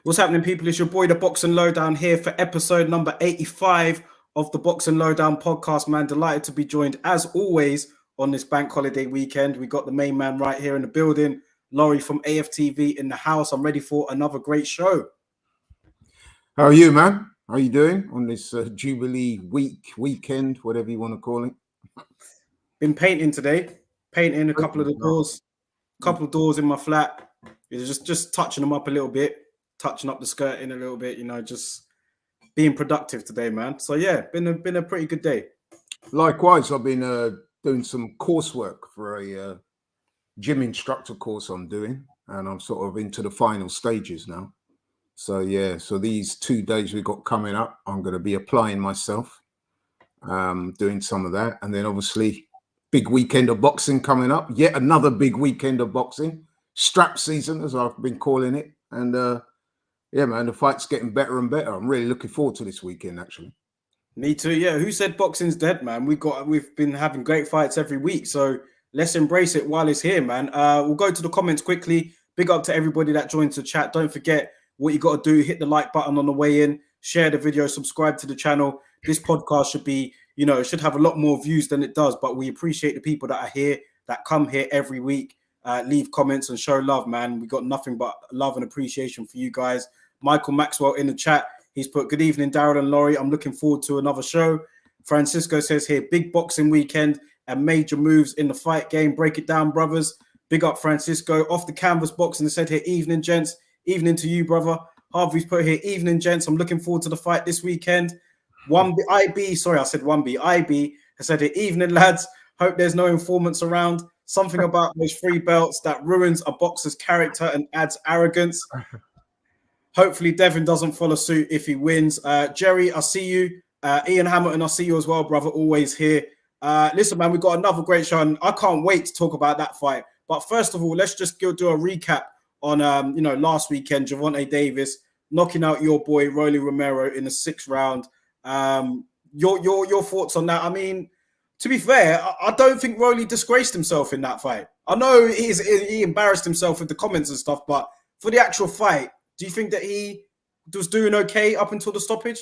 What's happening, people? It's your boy, the Boxing Lowdown, here for episode number 85 of the Boxing Lowdown podcast, man. Delighted to be joined, as always, on this bank holiday weekend. We got the main man right here in the building, Laurie from AFTV in the house. I'm ready for another great show. How are you, man? How are you doing on this Jubilee weekend, whatever you want to call it? Been painting today, painting a couple of the doors, in my flat. Just touching them up a little bit, touching up the skirting a little bit, just being productive today, man. So yeah, been a pretty good day. Likewise, I've been doing some coursework for a gym instructor course I'm doing, and I'm sort of into the final stages now. So yeah, so these 2 days we've got coming up, I'm going to be applying myself, doing some of that, and then obviously big weekend of boxing coming up. Yet another big weekend of boxing, strap season as I've been calling it, and yeah, man, the fight's getting better and better. I'm really looking forward to this weekend, actually. Me too. Yeah, who said boxing's dead, man? We've been having great fights every week, so let's embrace it while it's here, man. We'll go to the comments quickly. Big up to everybody that joins the chat. Don't forget what you got to do. Hit the like button on the way in. Share the video. Subscribe to the channel. This podcast should be, it should have a lot more views than it does. But we appreciate the people that are here, that come here every week. Leave comments and show love, man. We got nothing but love and appreciation for you guys. Michael Maxwell in the chat. He's put, good evening, Darryl and Laurie. I'm looking forward to another show. Francisco says here, big boxing weekend and major moves in the fight game. Break it down, brothers. Big up, Francisco. Off the canvas boxing, said here, evening, gents. Evening to you, brother. Harvey's put here, evening, gents. I'm looking forward to the fight this weekend. IB has said here, evening, lads. Hope there's no informants around. Something about those free belts that ruins a boxer's character and adds arrogance. Hopefully, Devin doesn't follow suit if he wins. Jerry, I see you. Ian Hamilton, I see you as well, brother. Always here. Listen, man, we've got another great show, and I can't wait to talk about that fight. But first of all, let's just do a recap on, last weekend. Gervonta Davis knocking out your boy Rowley Romero in the 6th round. Your thoughts on that? I mean, to be fair, I don't think Rowley disgraced himself in that fight. I know he embarrassed himself with the comments and stuff, but for the actual fight, do you think that he was doing okay up until the stoppage?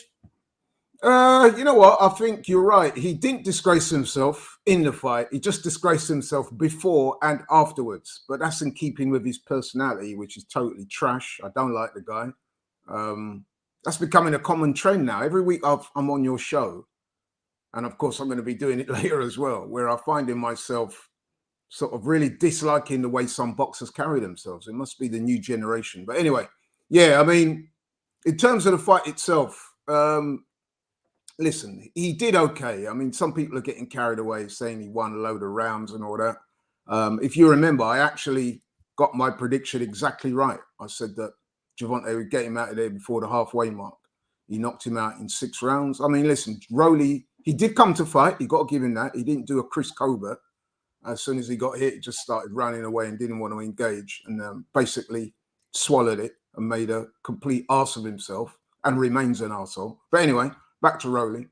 You know what? I think you're right. He didn't disgrace himself in the fight. He just disgraced himself before and afterwards. But that's in keeping with his personality, which is totally trash. I don't like the guy. That's becoming a common trend now. Every week I'm on your show. And of course, I'm going to be doing it later as well, where I find in myself sort of really disliking the way some boxers carry themselves. It must be the new generation. But anyway, yeah, I mean, in terms of the fight itself, listen, he did okay. I mean, some people are getting carried away saying he won a load of rounds and all that. If you remember, I actually got my prediction exactly right. I said that Gervonta would get him out of there before the halfway mark. He knocked him out in 6 rounds. I mean, listen, Rowley, he did come to fight. You got to give him that. He didn't do a Chris Colbert. As soon as he got hit, he just started running away and didn't want to engage, and basically swallowed it and made a complete arse of himself and remains an arsehole. But anyway, back to Rowley.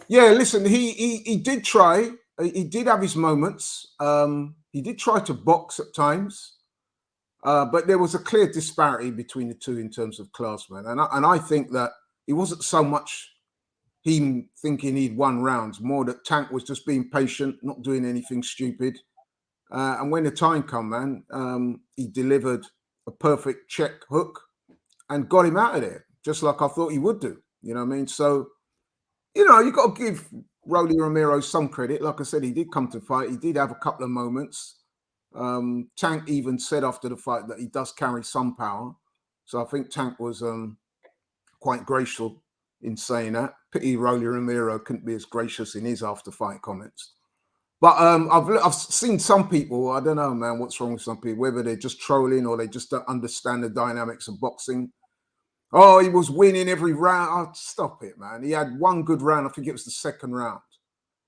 Yeah, listen, he did try. He did have his moments. He did try to box at times. But there was a clear disparity between the two in terms of class, man. And I think that it wasn't so much him thinking he'd won rounds, more that Tank was just being patient, not doing anything stupid. And when the time come, man, he delivered a perfect check hook and got him out of there, just like I thought he would do. You know what I mean? So, you got to give Rowley Romero some credit. Like I said, he did come to fight. He did have a couple of moments. Tank even said after the fight that he does carry some power. So I think Tank was quite gracious in saying that. Pity Rowley Romero couldn't be as gracious in his after-fight comments. But I've seen some people, I don't know, man, what's wrong with some people, whether they're just trolling or they just don't understand the dynamics of boxing. Oh, he was winning every round. Oh, stop it, man. He had one good round. I think it was the 2nd round.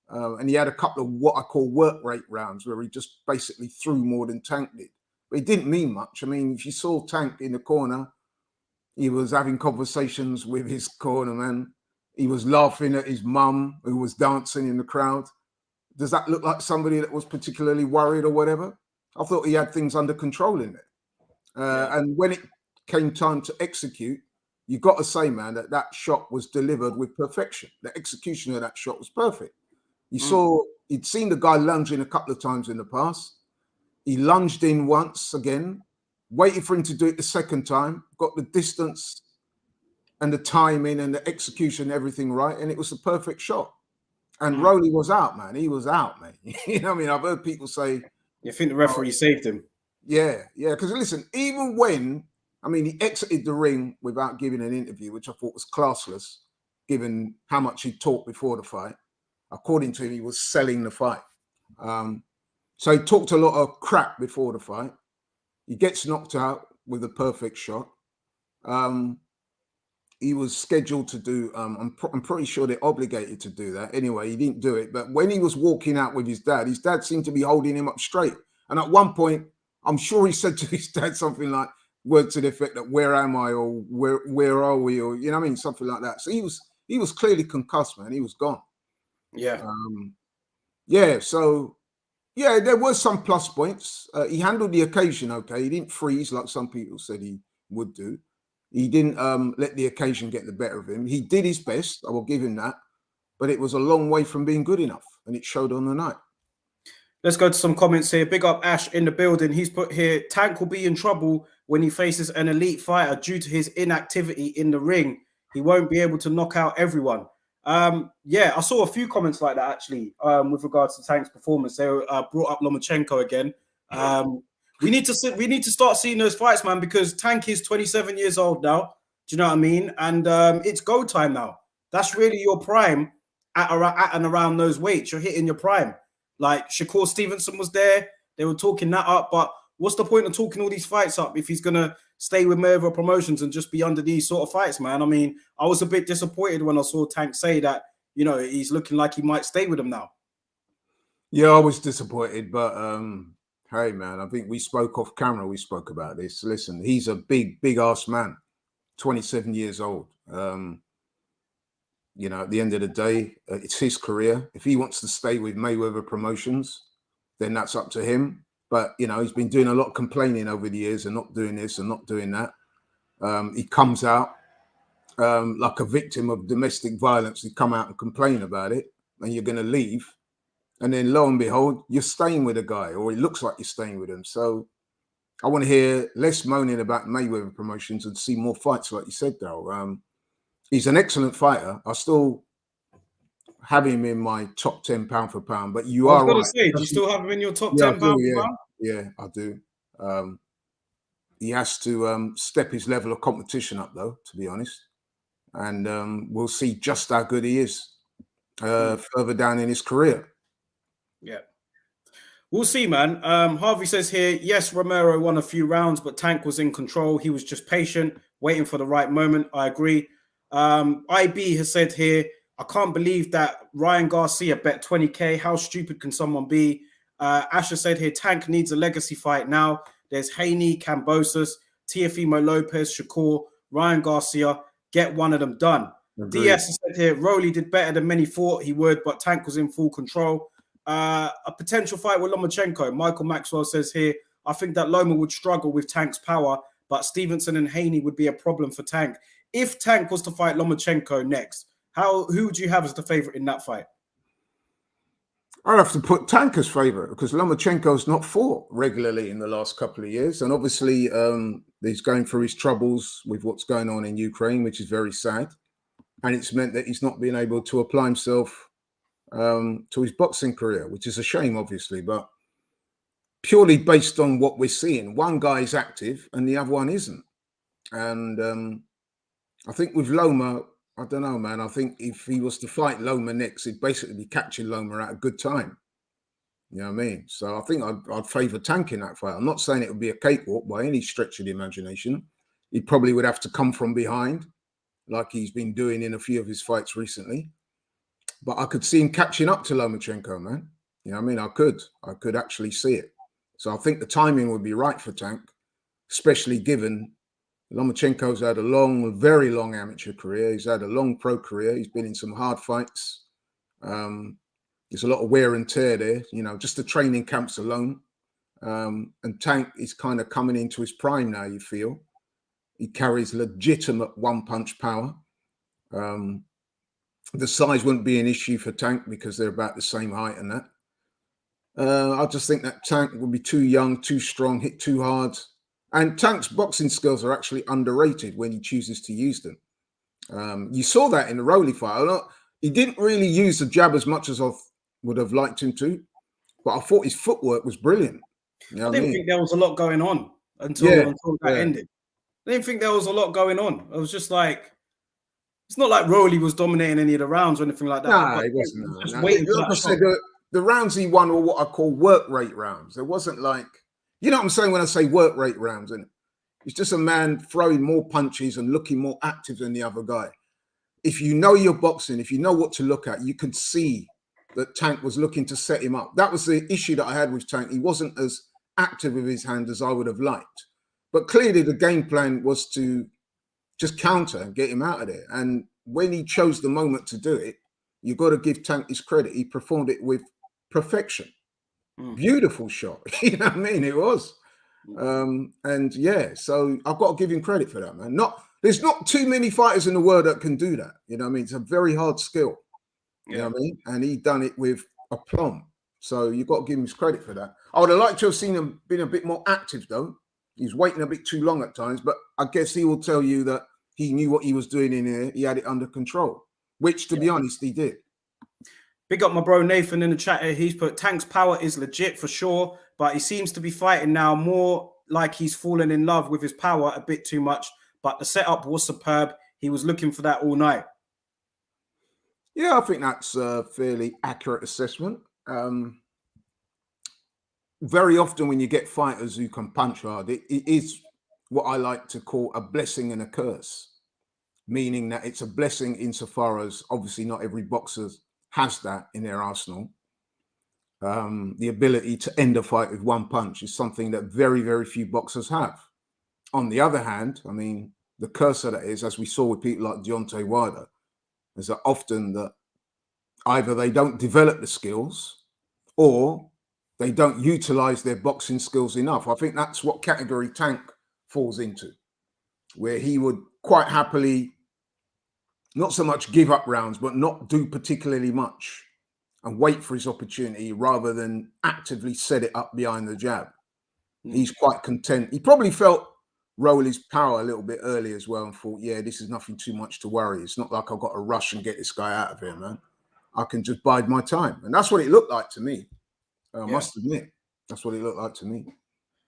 And he had a couple of what I call work rate rounds where he just basically threw more than Tank did. But it didn't mean much. I mean, if you saw Tank in the corner, he was having conversations with his corner man. He was laughing at his mum who was dancing in the crowd. Does that look like somebody that was particularly worried or whatever? I thought he had things under control in there. And when it came time to execute, you got to say, man, that shot was delivered with perfection. The execution of that shot was perfect. He'd seen the guy lunging a couple of times in the past. He lunged in once again, waited for him to do it the second time, got the distance and the timing and the execution, everything right, and it was the perfect shot. And Rowley was out, man. He was out, man. You know what I mean? I've heard people say... You think the referee saved him? Yeah. Because listen, even when, he exited the ring without giving an interview, which I thought was classless, given how much he talked before the fight. According to him, he was selling the fight. So he talked a lot of crap before the fight. He gets knocked out with a perfect shot. He was scheduled to do, I'm pretty sure they're obligated to do that. Anyway, he didn't do it. But when he was walking out with his dad seemed to be holding him up straight. And at one point, I'm sure he said to his dad something like, word to the effect that, where am I? Or where are we? Or, you know what I mean? Something like that. So he was clearly concussed, man. He was gone. Yeah. So, there were some plus points. He handled the occasion okay. He didn't freeze like some people said he would do. He didn't let the occasion get the better of him. He did his best. I will give him that. But it was a long way from being good enough. And it showed on the night. Let's go to some comments here. Big up Ash in the building. He's put here, Tank will be in trouble when he faces an elite fighter due to his inactivity in the ring. He won't be able to knock out everyone. I saw a few comments like that, actually, with regards to Tank's performance. They brought up Lomachenko again. We need to start seeing those fights, man, because Tank is 27 years old now. Do you know what I mean? And it's go time now. That's really your prime at and around those weights. You're hitting your prime. Like Shakur Stevenson was there. They were talking that up. But what's the point of talking all these fights up if he's going to stay with Mayweather Promotions and just be under these sort of fights, man? I mean, I was a bit disappointed when I saw Tank say that, he's looking like he might stay with him now. Yeah, I was disappointed. But, hey, man, I think we spoke off camera. We spoke about this. Listen, he's a big ass man, 27 years old. At the end of the day, it's his career. If he wants to stay with Mayweather Promotions, then that's up to him. But, he's been doing a lot of complaining over the years and not doing this and not doing that. He comes out like a victim of domestic violence. He come out and complain about it, and you're going to leave. And then lo and behold, you're staying with a guy, or it looks like you're staying with him. So I want to hear less moaning about Mayweather Promotions and see more fights, like you said, though. He's an excellent fighter. I still have him in my top 10 pound for pound, but you are right. I was going to say, do you still have him in your top 10 pound for pound? Yeah, I do. He has to step his level of competition up, though, to be honest. And we'll see just how good he is further down in his career. Yeah. We'll see, man. Harvey says here, yes, Romero won a few rounds, but Tank was in control. He was just patient, waiting for the right moment. I agree. IB has said here, I can't believe that Ryan Garcia bet 20K. How stupid can someone be? Asher said here, Tank needs a legacy fight now. There's Haney, Kambosos, Teofimo Lopez, Shakur, Ryan Garcia. Get one of them done. Agreed. DS has said here, Rowley did better than many thought he would, but Tank was in full control. A potential fight with Lomachenko. Michael Maxwell says here, I think that Loma would struggle with Tank's power, but Stevenson and Haney would be a problem for Tank. If Tank was to fight Lomachenko next, who would you have as the favorite in that fight? I'd have to put Tank as favorite because Lomachenko's not fought regularly in the last couple of years. And obviously he's going through his troubles with what's going on in Ukraine, which is very sad. And it's meant that he's not been able to apply himself to his boxing career, which is a shame, obviously, but purely based on what we're seeing. One guy is active and the other one isn't. And I think with Loma, I don't know, man. I think if he was to fight Loma next, he'd basically be catching Loma at a good time. You know what I mean? So I think I'd favour Tank in that fight. I'm not saying it would be a cakewalk by any stretch of the imagination. He probably would have to come from behind, like he's been doing in a few of his fights recently. But I could see him catching up to Lomachenko, man. You know what I mean? I could actually see it. So I think the timing would be right for Tank, especially given Lomachenko's had a very long amateur career. He's had a long pro career. He's been in some hard fights. There's a lot of wear and tear there, you know, just the training camps alone. And Tank is kind of coming into his prime now, you feel. He carries legitimate one-punch power. The size wouldn't be an issue for Tank because they're about the same height and that. I just think that Tank would be too young, too strong, hit too hard. And Tank's boxing skills are actually underrated when he chooses to use them. You saw that in the Rowley fight. He didn't really use the jab as much as I would have liked him to, but I thought his footwork was brilliant. You know I didn't think there was a lot going on until that ended. I didn't think there was a lot going on. I was just like, it's not like Rowley was dominating any of the rounds or anything like that. No, it wasn't. Just waiting for that shot. The rounds he won were what I call work rate rounds. There wasn't like, you know what I'm saying when I say work rate rounds, and it's just a man throwing more punches and looking more active than the other guy. If you know your boxing, if you know what to look at, you could see that Tank was looking to set him up. That was the issue that I had with Tank. He wasn't as active with his hand as I would have liked. But clearly the game plan was to just counter and get him out of there. And when he chose the moment to do it, you've got to give Tank his credit. He performed it with perfection. Beautiful shot. You know what I mean? It was. And yeah, so I've got to give him credit for that, man. There's not too many fighters in the world that can do that. You know what I mean? It's a very hard skill. You know what I mean? And he done it with aplomb. So you've got to give him his credit for that. I would have liked to have seen him being a bit more active, though. He's waiting a bit too long at times, but I guess he will tell you that he knew what he was doing in here. He had it under control, which, to be honest, he did. Big up my bro Nathan in the chat here. He's put Tank's power is legit for sure, but he seems to be fighting now more like he's fallen in love with his power a bit too much. But the setup was superb. He was looking for that all night. Yeah, I think that's a fairly accurate assessment. Very often when you get fighters who can punch hard, it is what I like to call a blessing and a curse, meaning that it's a blessing insofar as obviously not every boxer has that in their arsenal. The ability to end a fight with one punch is something that very, very few boxers have. On the other hand, I mean, the curse of that is, as we saw with people like Deontay Wilder, is that often that either they don't develop the skills or they don't utilize their boxing skills enough. I think that's what category Tank falls into, where he would quite happily not so much give up rounds, but not do particularly much and wait for his opportunity rather than actively set it up behind the jab. He's quite content. He probably felt Rowley's power a little bit early as well and thought, yeah, this is nothing too much to worry. It's not like I've got to rush and get this guy out of here, man. I can just bide my time. And that's what it looked like to me. I must admit, that's what it looked like to me.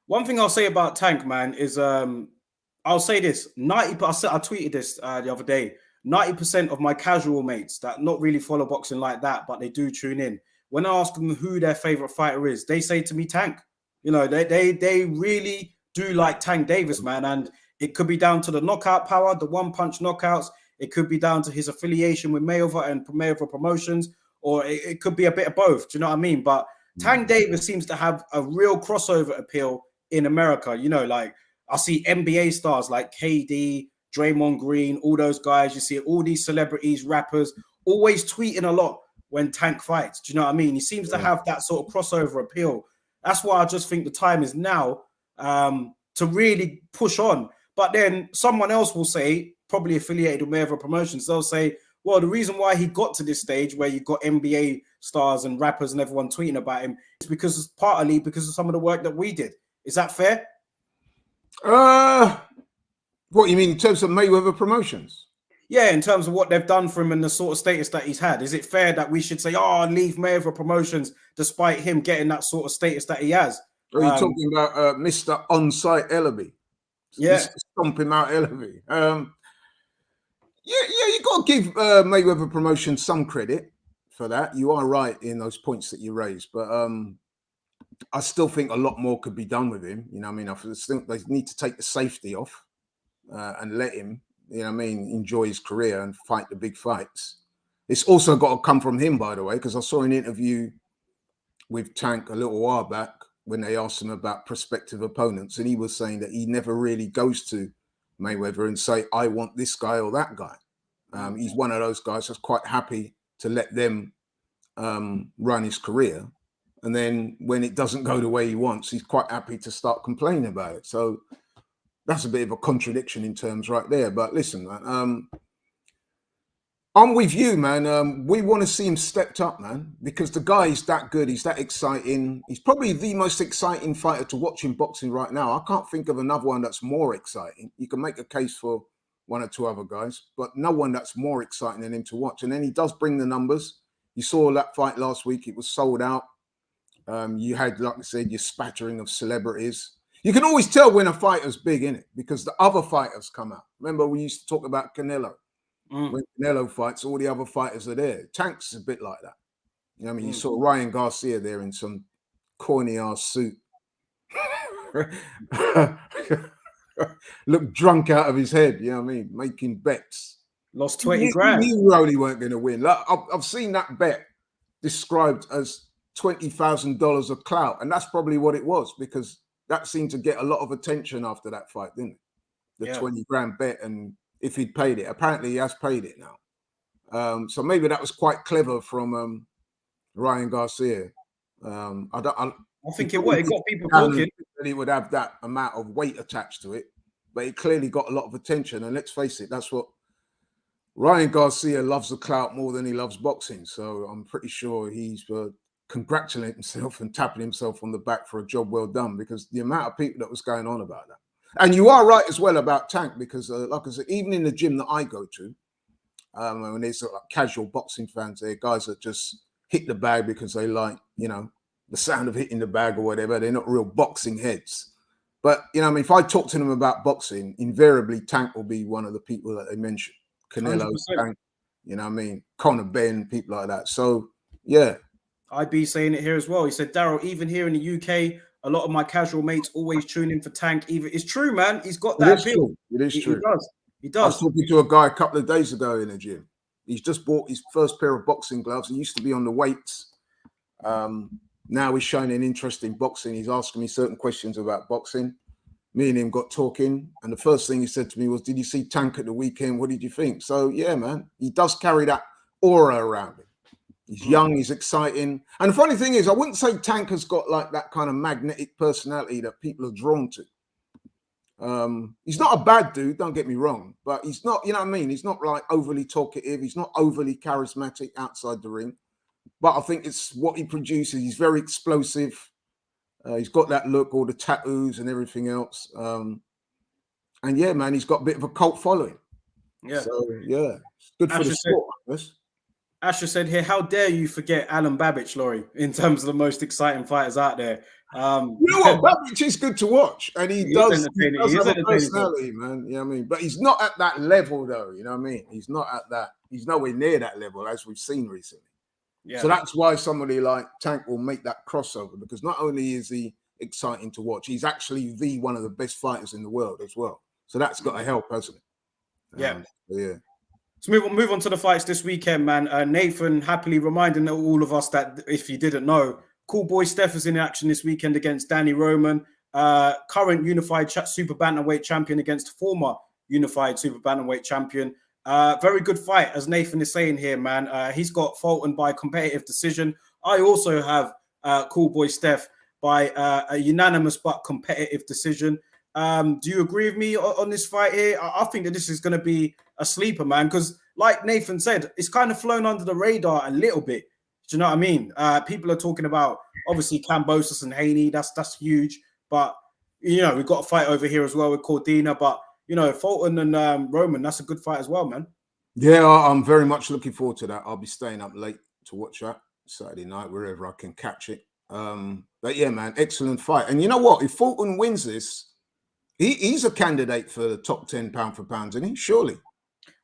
One thing I'll say about Tank, man, is I'll say this: 90%. I tweeted this the other day. 90% of my casual mates that not really follow boxing like that, but they do tune in. When I ask them who their favorite fighter is, they say to me Tank. You know, they really do like Tank Davis, man, and it could be down to the knockout power, the one-punch knockouts. It could be down to his affiliation with Mayweather and Mayweather Promotions, or it could be a bit of both. Do you know what I mean? But Tank Davis seems to have a real crossover appeal in America. You know, like I see NBA stars like KD, Draymond Green, all those guys. You see all these celebrities, rappers, always tweeting a lot when Tank fights. Do you know what I mean? He seems to have that sort of crossover appeal. That's why I just think the time is now to really push on. But then someone else will say, probably affiliated with Mayweather Promotions, they'll say, well, the reason why he got to this stage where you've got NBA stars and rappers and everyone tweeting about him is partly because of some of the work that we did. Is that fair? What you mean in terms of Mayweather Promotions? Yeah, in terms of what they've done for him and the sort of status that he's had. Is it fair that we should say, oh, leave Mayweather Promotions despite him getting that sort of status that he has? Are you talking about Mr. On-Site Ellaby? Yeah. Mr. Stomp him out Ellaby. Yeah, you got to give Mayweather Promotions some credit for that. You are right in those points that you raised, but I still think a lot more could be done with him. You know what I mean? I think they need to take the safety off and let him, you know what I mean, enjoy his career and fight the big fights. It's also got to come from him, by the way, because I saw an interview with Tank a little while back when they asked him about prospective opponents, and he was saying that he never really goes to Mayweather and say, I want this guy or that guy. He's one of those guys that's quite happy to let them run his career. And then when it doesn't go the way he wants, he's quite happy to start complaining about it. So that's a bit of a contradiction in terms right there. But listen, man, I'm with you, man. We want to see him stepped up, man, because the guy is that good. He's that exciting. He's probably the most exciting fighter to watch in boxing right now. I can't think of another one that's more exciting. You can make a case for one or two other guys, but no one that's more exciting than him to watch. And then he does bring the numbers. You saw that fight last week. It was sold out. You had, like I said, your spattering of celebrities. You can always tell when a fighter's big, innit? Because the other fighters come out. Remember, we used to talk about Canelo. When Canelo fights, all the other fighters are there. Tank's a bit like that. You know what I mean? You saw Ryan Garcia there in some corny ass suit. Looked drunk out of his head, you know what I mean? Making bets. Lost 20 grand. He knew Rowley weren't going to win. Like, I've seen that bet described as $20,000 of clout. And that's probably what it was, because that seemed to get a lot of attention after that fight, didn't it? The 20 grand bet. And if he'd paid it, apparently he has paid it now. So maybe that was quite clever from Ryan Garcia. I think it got people talking. He would have that amount of weight attached to it, but it clearly got a lot of attention. And let's face it, that's what Ryan Garcia loves, the clout more than he loves boxing. So I'm pretty sure he's congratulating himself and tapping himself on the back for a job well done, because the amount of people that was going on about that. And you are right as well about Tank, because like I said, even in the gym that I go to, when there's like casual boxing fans there, guys that just hit the bag because they like, you know, the sound of hitting the bag or whatever. They're not real boxing heads. But, you know, I mean, if I talk to them about boxing, invariably Tank will be one of the people that they mention. Canelo, Tank, you know what I mean? Conor Ben, people like that. So, yeah. IB saying it here as well. He said, Daryl, even here in the UK, a lot of my casual mates always tune in for Tank. It's true, man. He's got that appeal. It is true. He does. I was talking to a guy a couple of days ago in the gym. He's just bought his first pair of boxing gloves. He used to be on the weights. Now he's showing an interest in boxing. He's asking me certain questions about boxing. Me and him got talking. And the first thing he said to me was, did you see Tank at the weekend? What did you think? So, yeah, man, he does carry that aura around him. He's young, he's exciting. And the funny thing is, I wouldn't say Tank has got like that kind of magnetic personality that people are drawn to. He's not a bad dude, don't get me wrong, but he's not, you know what I mean? He's not like overly talkative. He's not overly charismatic outside the ring. But I think it's what he produces. He's very explosive. He's got that look, all the tattoos and everything else. And yeah, man, he's got a bit of a cult following. Yeah. So, yeah, it's good for the sport, I guess. Asher said here, how dare you forget Alan Babbage, Laurie, in terms of the most exciting fighters out there. You know what? Babbage is good to watch. And he does have a personality, man. You know what I mean? But he's not at that level, though. You know what I mean? He's not at that. He's nowhere near that level, as we've seen recently. Yeah. So that's why somebody like Tank will make that crossover, because not only is he exciting to watch, he's actually one of the best fighters in the world as well. So that's got to help, hasn't it? Yeah. Yeah. So move on to the fights this weekend, man. Nathan happily reminding all of us that, if you didn't know, cool boy Steph is in action this weekend against Danny Roman, current unified super bantamweight champion against former unified super bantamweight champion. Very good fight, as Nathan is saying here, man. He's got Fulton by competitive decision. I also have cool boy Steph by a unanimous but competitive decision. Do you agree with me on this fight here? I think that this is going to be a sleeper, man, because like Nathan said, it's kind of flown under the radar a little bit. Do you know what I mean? People are talking about, obviously, Kambosos-Haney. That's huge. But, you know, we've got a fight over here as well with Cordina. But, you know, Fulton and Roman, that's a good fight as well, man. Yeah, I'm very much looking forward to that. I'll be staying up late to watch that Saturday night, wherever I can catch it. But, yeah, man, excellent fight. And you know what? If Fulton wins this, he's a candidate for the top 10 pound for pound, isn't he? Surely.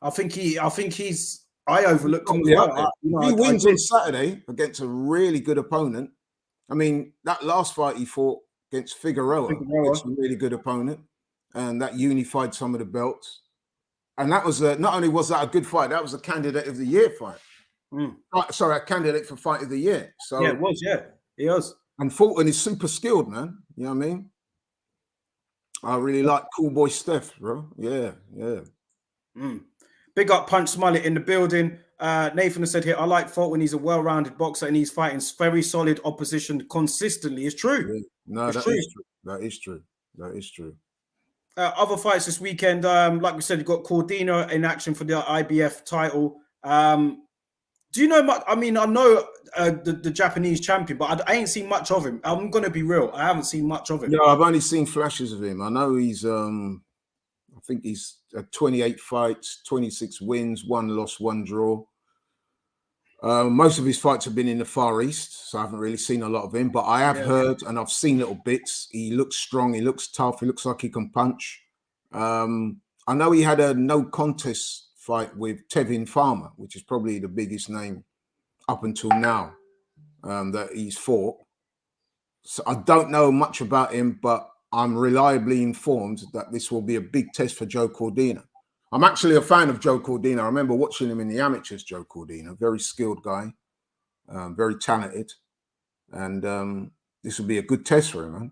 I overlooked him. He wins on Saturday against a really good opponent. I mean, that last fight he fought against Figueroa. It's a really good opponent, and that unified some of the belts. And that was not only was that a good fight, that was a candidate of the year fight. Sorry, a candidate for fight of the year. So yeah, it was. Yeah, he was. And Fulton is super skilled, man. You know what I mean? I really like cool boy Steph, bro. Yeah. Big up Punch Smollett in the building. Nathan has said here, I like Fulton. He's a well-rounded boxer and he's fighting very solid opposition consistently. It's true. Yeah. No, that is true. That is true. Other fights this weekend, like we said, you've got Cordina in action for the IBF title. Do you know much? I mean, I know the Japanese champion, but I ain't seen much of him. I'm going to be real. I haven't seen much of him. No, I've only seen flashes of him. I know he's, I think he's 28 fights, 26 wins, 1 loss, 1 draw. Most of his fights have been in the Far East, so I haven't really seen a lot of him. But I have heard and I've seen little bits. He looks strong. He looks tough. He looks like he can punch. I know he had a no contest fight with Tevin Farmer, which is probably the biggest name up until now that he's fought. So I don't know much about him, but I'm reliably informed that this will be a big test for Joe Cordina. I'm actually a fan of Joe Cordina. I remember watching him in the amateurs, Joe Cordina, very skilled guy, very talented. And this will be a good test for him, man.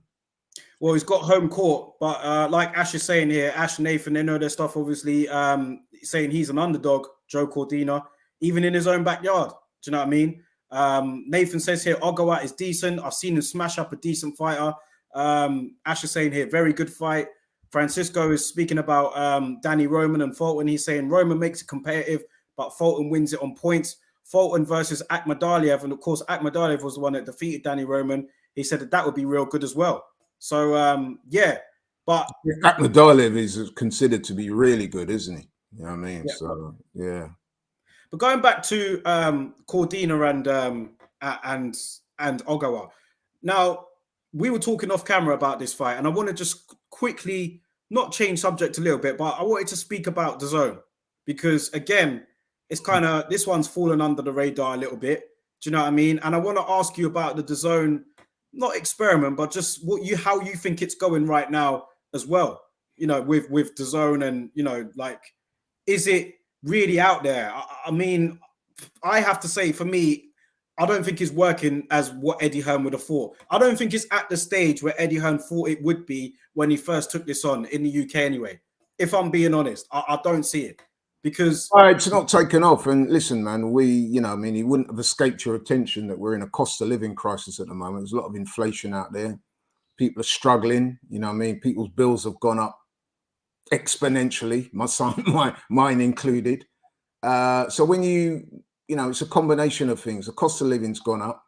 Well, he's got home court, but like Ash is saying here, Ash and Nathan, they know their stuff, obviously, saying he's an underdog, Joe Cordina, even in his own backyard. Do you know what I mean? Nathan says here, Ogawa is decent. I've seen him smash up a decent fighter. Ash is saying here, very good fight. Francisco is speaking about Danny Roman and Fulton. He's saying Roman makes it competitive, but Fulton wins it on points. Fulton versus Akhmadaliev, and of course, Akhmadaliev was the one that defeated Danny Roman. He said that would be real good as well. So, yeah, but Akhmadaliev is considered to be really good, isn't he? You know what I mean? Yeah. So, yeah. But going back to Cordina and Ogawa. Now, we were talking off camera about this fight, and I want to just quickly not change subject a little bit, but I wanted to speak about the zone because, again, it's kind of this one's fallen under the radar a little bit. Do you know what I mean? And I want to ask you about the DAZN, not experiment, but just how you think it's going right now as well. You know, with DAZN, and you know, like, is it really out there? I mean, I have to say, for me, I don't think it's working as what Eddie Hearn would have thought. I don't think it's at the stage where Eddie Hearn thought it would be when he first took this on in the UK anyway. If I'm being honest, I don't see it because it's not taken off. And listen, man, you know, I mean, he wouldn't have escaped your attention that we're in a cost of living crisis at the moment. There's a lot of inflation out there. People are struggling. You know what I mean? People's bills have gone up exponentially, mine included. So when you know, it's a combination of things. The cost of living's gone up.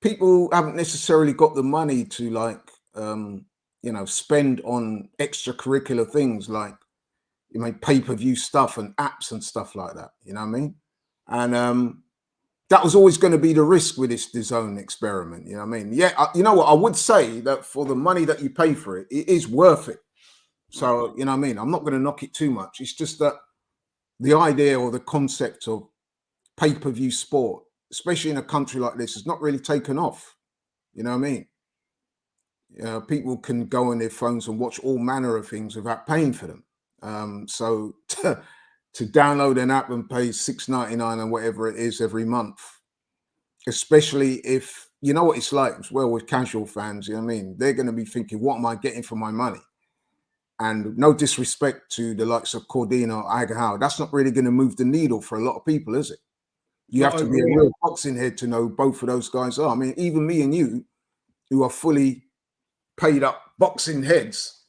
People haven't necessarily got the money to, like, you know, spend on extracurricular things like, you know, pay-per-view stuff and apps and stuff like that. You know what I mean? And that was always going to be the risk with this DAZN experiment. You know what I mean? Yeah, you know what? I would say that for the money that you pay for it, it is worth it. So, you know what I mean? I'm not going to knock it too much. It's just that the idea or the concept of pay-per-view sport, especially in a country like this, has not really taken off. You know what I mean? People can go on their phones and watch all manner of things without paying for them. So to download an app and pay $6.99 and whatever it is every month, especially if, you know what it's like as well with casual fans, you know what I mean? They're going to be thinking, what am I getting for my money? And no disrespect to the likes of Cordina or Agahau, that's not really going to move the needle for a lot of people, is it? You have to be a real boxing head to know both of those guys are. I mean, even me and you, who are fully paid up boxing heads,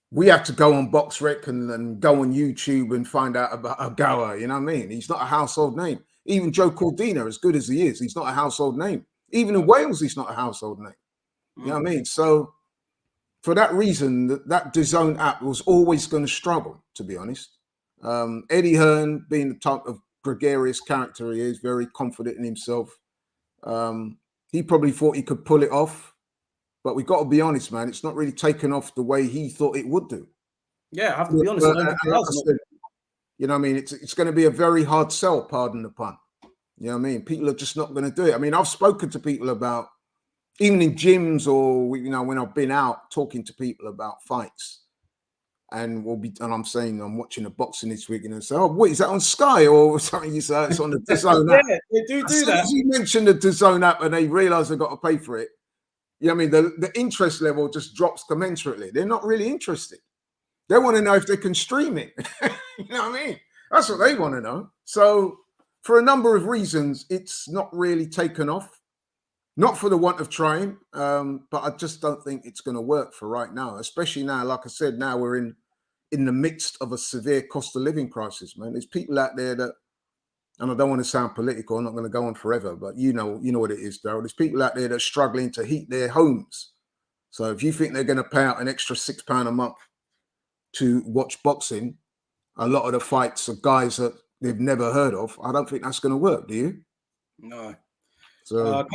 we have to go on BoxRec and go on YouTube and find out about Ogawa. You know what I mean? He's not a household name. Even Joe Cordina, as good as he is, he's not a household name. Even in Wales, he's not a household name. You know what I mean? So for that reason, that DAZN app was always going to struggle, to be honest. Eddie Hearn, being the type of gregarious character he is, very confident in himself, he probably thought he could pull it off. But we got to be honest, man, it's not really taken off the way he thought it would do. Yeah, I have to be honest. You know what I mean? It's going to be a very hard sell, pardon the pun. You know what I mean? People are just not going to do it. I mean, I've spoken to people about, even in gyms or, you know, when I've been out talking to people about fights, and I'm saying I'm watching a boxing this week, and they say, "Oh, wait, is that on Sky or something?" You say it's on the DAZN app. Yeah, they do that. As you mentioned the DAZN app, and they realise they've got to pay for it. You know what I mean? The interest level just drops commensurately. They're not really interested. They want to know if they can stream it. You know what I mean? That's what they want to know. So for a number of reasons, it's not really taken off. Not for the want of trying, but I just don't think it's going to work for right now, especially now, like I said, now we're in the midst of a severe cost of living crisis, man. There's people out there that, and I don't want to sound political, I'm not going to go on forever, but you know what it is, Daryl. There's people out there that are struggling to heat their homes. So if you think they're going to pay out an extra £6 a month to watch boxing, a lot of the fights are guys that they've never heard of. I don't think that's going to work, do you? No. So a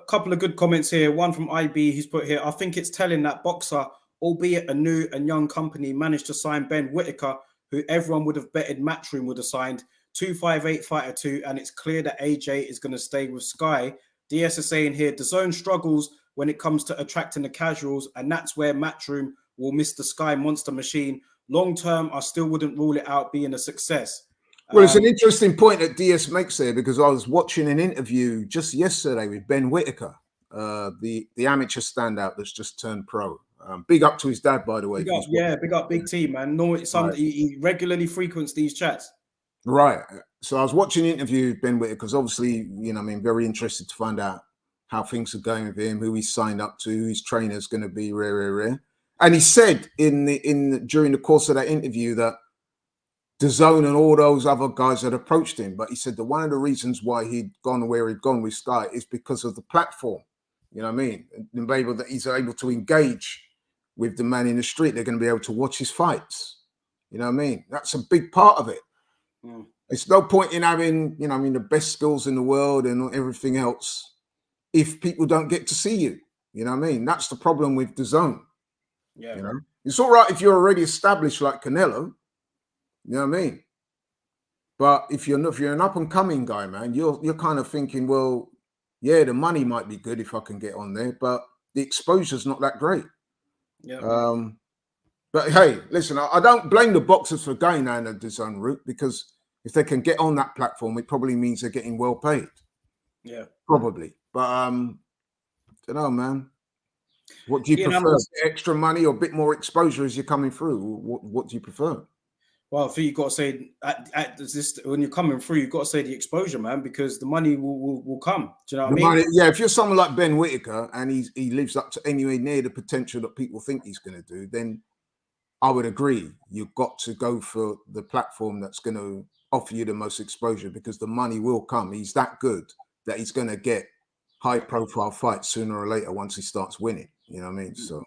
couple of good comments here. One from IB, he's put here, I think it's telling that Boxer, albeit a new and young company, managed to sign Ben Whittaker, who everyone would have betted Matchroom would have signed, 258 fighter 2, and it's clear that AJ is going to stay with Sky. DS is saying here, DAZN struggles when it comes to attracting the casuals, and that's where Matchroom will miss the Sky monster machine. Long term, I still wouldn't rule it out being a success. Well, it's an interesting point that DS makes there, because I was watching an interview just yesterday with Ben Whittaker, the amateur standout that's just turned pro. Big up to his dad, by the way. Big up Big T, man. No, it's something he regularly frequents these chats. Right. So I was watching an interview with Ben Whittaker, because obviously, very interested to find out how things are going with him, who he's signed up to, who his trainer's going to be, rare. And he said during the course of that interview that DAZN and all those other guys had approached him, but he said that one of the reasons why he'd gone where he'd gone with Sky is because of the platform. You know what I mean? And that he's able to engage with the man in the street. They're going to be able to watch his fights. You know what I mean? That's a big part of it. Mm. It's no point in having, the best skills in the world and everything else if people don't get to see you. You know what I mean? That's the problem with DAZN. Yeah. It's all right if you're already established like Canelo. You know what I mean? But if you're an up and coming guy, man, you're kind of thinking, well, yeah, the money might be good if I can get on there, but the exposure's not that great. Yeah. But hey, listen, I don't blame the boxers for going down the DAZN route, because if they can get on that platform, it probably means they're getting well paid. Yeah, probably. But I don't know, man. What do you prefer? Extra money or a bit more exposure as you're coming through? What do you prefer? Well, I think you've got to say when you're coming through, you've got to say the exposure, man, because the money will come. Do you know what I mean? Money, yeah, if you're someone like Ben Whittaker and he lives up to anywhere near the potential that people think he's going to do, then I would agree. You've got to go for the platform that's going to offer you the most exposure, because the money will come. He's that good that he's going to get high-profile fights sooner or later once he starts winning. You know what I mean? So.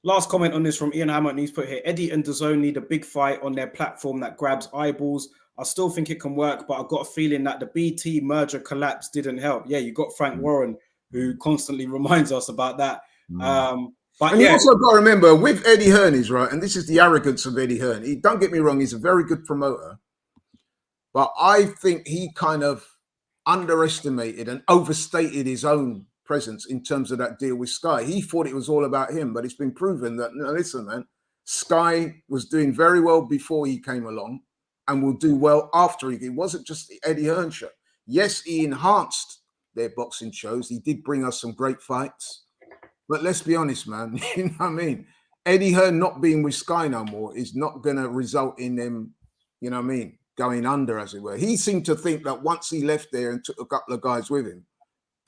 Last comment on this from Ian Hammond. He's put here, Eddie and DAZN need a big fight on their platform that grabs eyeballs. I still think it can work, but I've got a feeling that the BT merger collapse didn't help. Yeah, you got Frank Warren, who constantly reminds us about that. But and you also got to remember with Eddie Hearn is right, and this is the arrogance of Eddie Hearn. Don't get me wrong, he's a very good promoter, but I think he kind of underestimated and overstated his own presence in terms of that deal with Sky. He thought it was all about him, but it's been proven that, no, listen, man, Sky was doing very well before he came along and will do well after he. It wasn't just the Eddie Hearn show. Yes, he enhanced their boxing shows. He did bring us some great fights. But let's be honest, man, you know what I mean? Eddie Hearn not being with Sky no more is not going to result in them, you know what I mean, going under, as it were. He seemed to think that once he left there and took a couple of guys with him,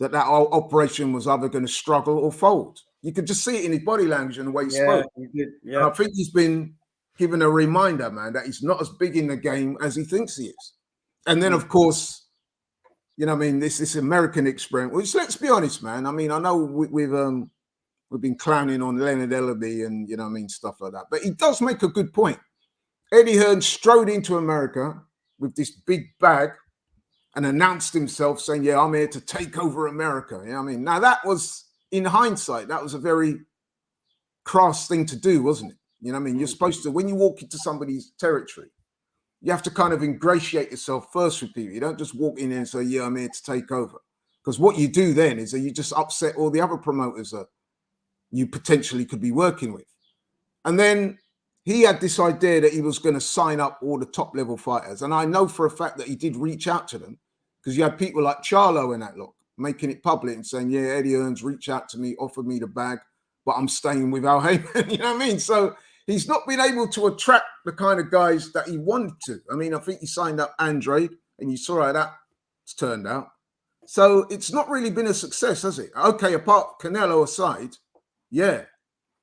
that whole operation was either going to struggle or fold. You could just see it in his body language and the way he spoke. He did. Yeah. And I think he's been given a reminder, man, that he's not as big in the game as he thinks he is. And then, of course, you know what I mean, this American experience, which, let's be honest, man, I mean, I know we've been clowning on Leonard Ellaby and, you know what I mean, stuff like that. But he does make a good point. Eddie Hearn strode into America with this big bag and announced himself saying, yeah, I'm here to take over America. You know what I mean? Now, that was, in hindsight, that was a very crass thing to do, wasn't it? You know what I mean? You're supposed to, when you walk into somebody's territory, you have to kind of ingratiate yourself first with people. You don't just walk in there and say, yeah, I'm here to take over. Because what you do then is that you just upset all the other promoters that you potentially could be working with. And then he had this idea that he was going to sign up all the top level fighters. And I know for a fact that he did reach out to them, because you had people like Charlo in that lot making it public and saying, yeah, Eddie Hearn's reached out to me, offered me the bag, but I'm staying with Al Heyman. You know what I mean? So he's not been able to attract the kind of guys that he wanted to. I mean, I think he signed up Andrade, and you saw how that's turned out. So it's not really been a success, has it? Okay, apart Canelo aside, yeah.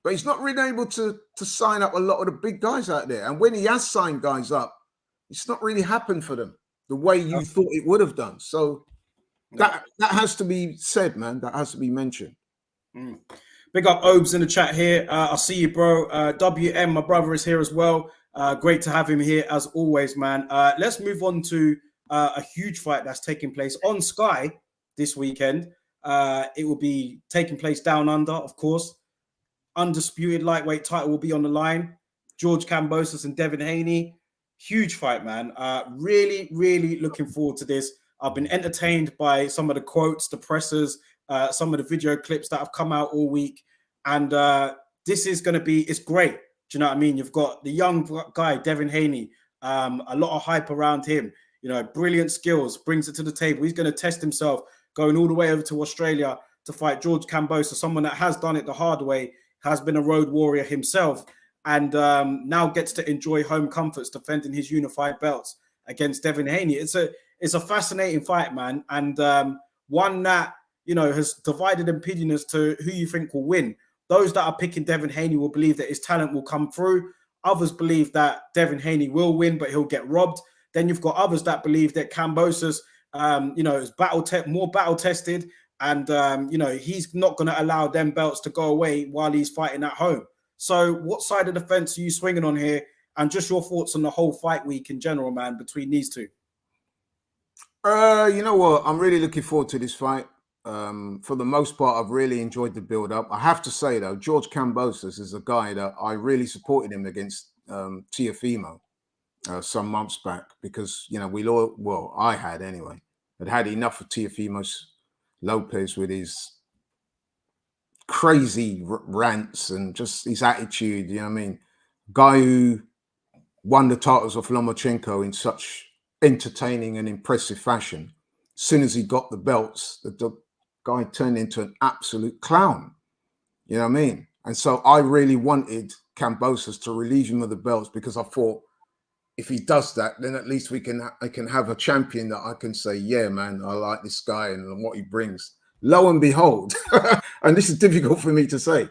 But he's not really able to sign up a lot of the big guys out there. And when he has signed guys up, it's not really happened for them the way you thought it would have done. So that has to be said, man. That has to be mentioned. Big up Obes in the chat here. I see you, bro. WM, my brother, is here as well. Great to have him here as always, man. Let's move on to a huge fight that's taking place on Sky this weekend. It will be taking place down under, of course. Undisputed lightweight title will be on the line. George Kambosos and Devin Haney. Huge fight, man. Really, really looking forward to this. I've been entertained by some of the quotes, the pressers, some of the video clips that have come out all week. And this is going to be, it's great. Do you know what I mean? You've got the young guy, Devin Haney, a lot of hype around him. You know, brilliant skills, brings it to the table. He's going to test himself going all the way over to Australia to fight George Kambosos, someone that has done it the hard way, has been a road warrior himself, and now gets to enjoy home comforts defending his unified belts against Devin Haney. It's a fascinating fight, man, and one that, you know, has divided opinion as to who you think will win. Those that are picking Devin Haney will believe that his talent will come through. Others believe that Devin Haney will win, but he'll get robbed. Then you've got others that believe that Kambosos, you know, is more battle tested, and you know, he's not going to allow them belts to go away while he's fighting at home. So, what side of the fence are you swinging on here? And just your thoughts on the whole fight week in general, man, between these two. You know what? I'm really looking forward to this fight. For the most part, I've really enjoyed the build-up. I have to say, though, George Kambosos is a guy that I really supported him against Teofimo some months back, because, you know, I had anyway. I'd had enough of Teofimo Lopez with his crazy rants and just his attitude, you know what I mean? Guy who won the titles of Lomachenko in such entertaining and impressive fashion. As soon as he got the belts, the guy turned into an absolute clown. You know what I mean? And so I really wanted Kambosos to relieve him of the belts, because I thought if he does that, then at least I can have a champion that I can say, yeah, man, I like this guy and what he brings. Lo and behold, and this is difficult for me to say,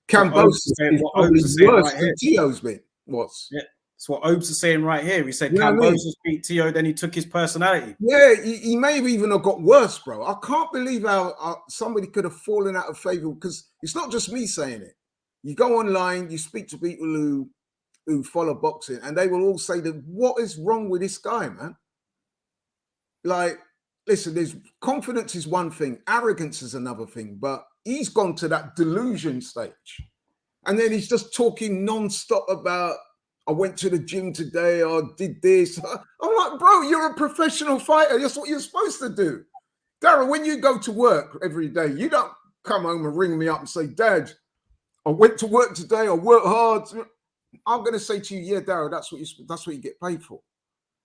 Kambosos is probably worse than Tio's been. Yeah, that's what Obes is saying right here. He said Kambosos beat Tio, then he took his personality. Yeah, he may have even have got worse, bro. I can't believe how somebody could have fallen out of favor, because it's not just me saying it. You go online, you speak to people who follow boxing, and they will all say that, what is wrong with this guy, man? Like, listen, there's confidence is one thing, arrogance is another thing, but he's gone to that delusion stage. And then he's just talking non-stop about, I went to the gym today, I did this. I'm like, bro, you're a professional fighter. That's what you're supposed to do. Darryl, when you go to work every day, you don't come home and ring me up and say, Dad, I went to work today, I worked hard. I'm going to say to you, yeah, Darryl, that's what you get paid for.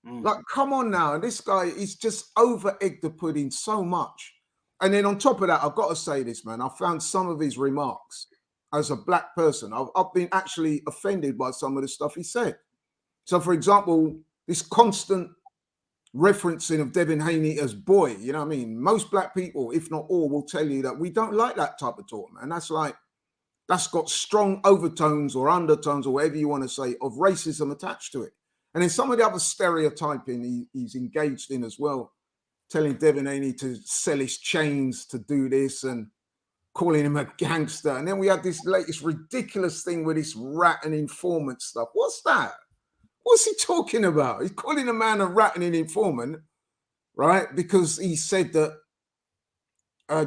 Like, come on now. This guy is just over-egged the pudding so much. And then on top of that, I've got to say this, man. I found some of his remarks as a black person. I've been actually offended by some of the stuff he said. So, for example, this constant referencing of Devin Haney as boy, you know what I mean? Most black people, if not all, will tell you that we don't like that type of talk, man. That's got strong overtones or undertones or whatever you want to say of racism attached to it. And then some of the other stereotyping he's engaged in as well, telling Devin Haney to sell his chains to do this and calling him a gangster. And then we had this latest ridiculous thing with this rat and informant stuff. What's that? What's he talking about? He's calling a man a rat and an informant, right? Because he said that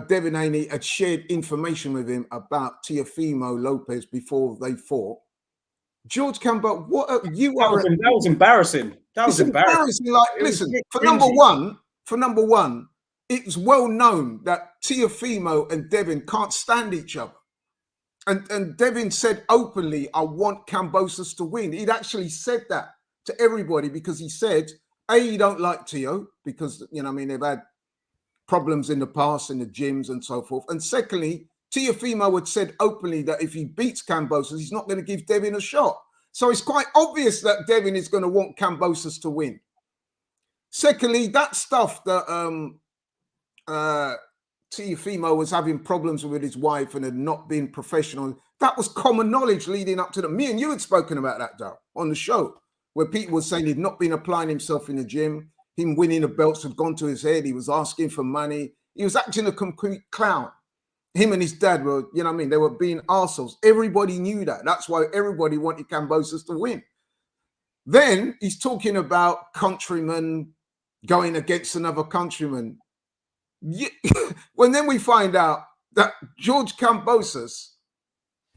Devin Haney had shared information with him about Teofimo Lopez before they fought. George Campbell, that was embarrassing. That was embarrassing. Like, listen, for number one, it's well known that Teofimo and Devin can't stand each other. And Devin said openly, I want Kambosos to win. He'd actually said that to everybody, because he said, he don't like Teo because, you know, I mean, they've had problems in the past in the gyms and so forth. And secondly, Teofimo had said openly that if he beats Kambosos, he's not going to give Devin a shot. So it's quite obvious that Devin is going to want Kambosos to win. Secondly, that stuff that Teofimo was having problems with his wife and had not been professional. That was common knowledge leading up to me and you had spoken about that, Darryl, on the show, where people were saying he'd not been applying himself in the gym. Him winning the belts had gone to his head. He was asking for money. He was acting a complete clown. Him and his dad were, you know what I mean? They were being arseholes. Everybody knew that. That's why everybody wanted Kambosos to win. Then he's talking about countrymen going against another countryman. When then we find out that George Kambosos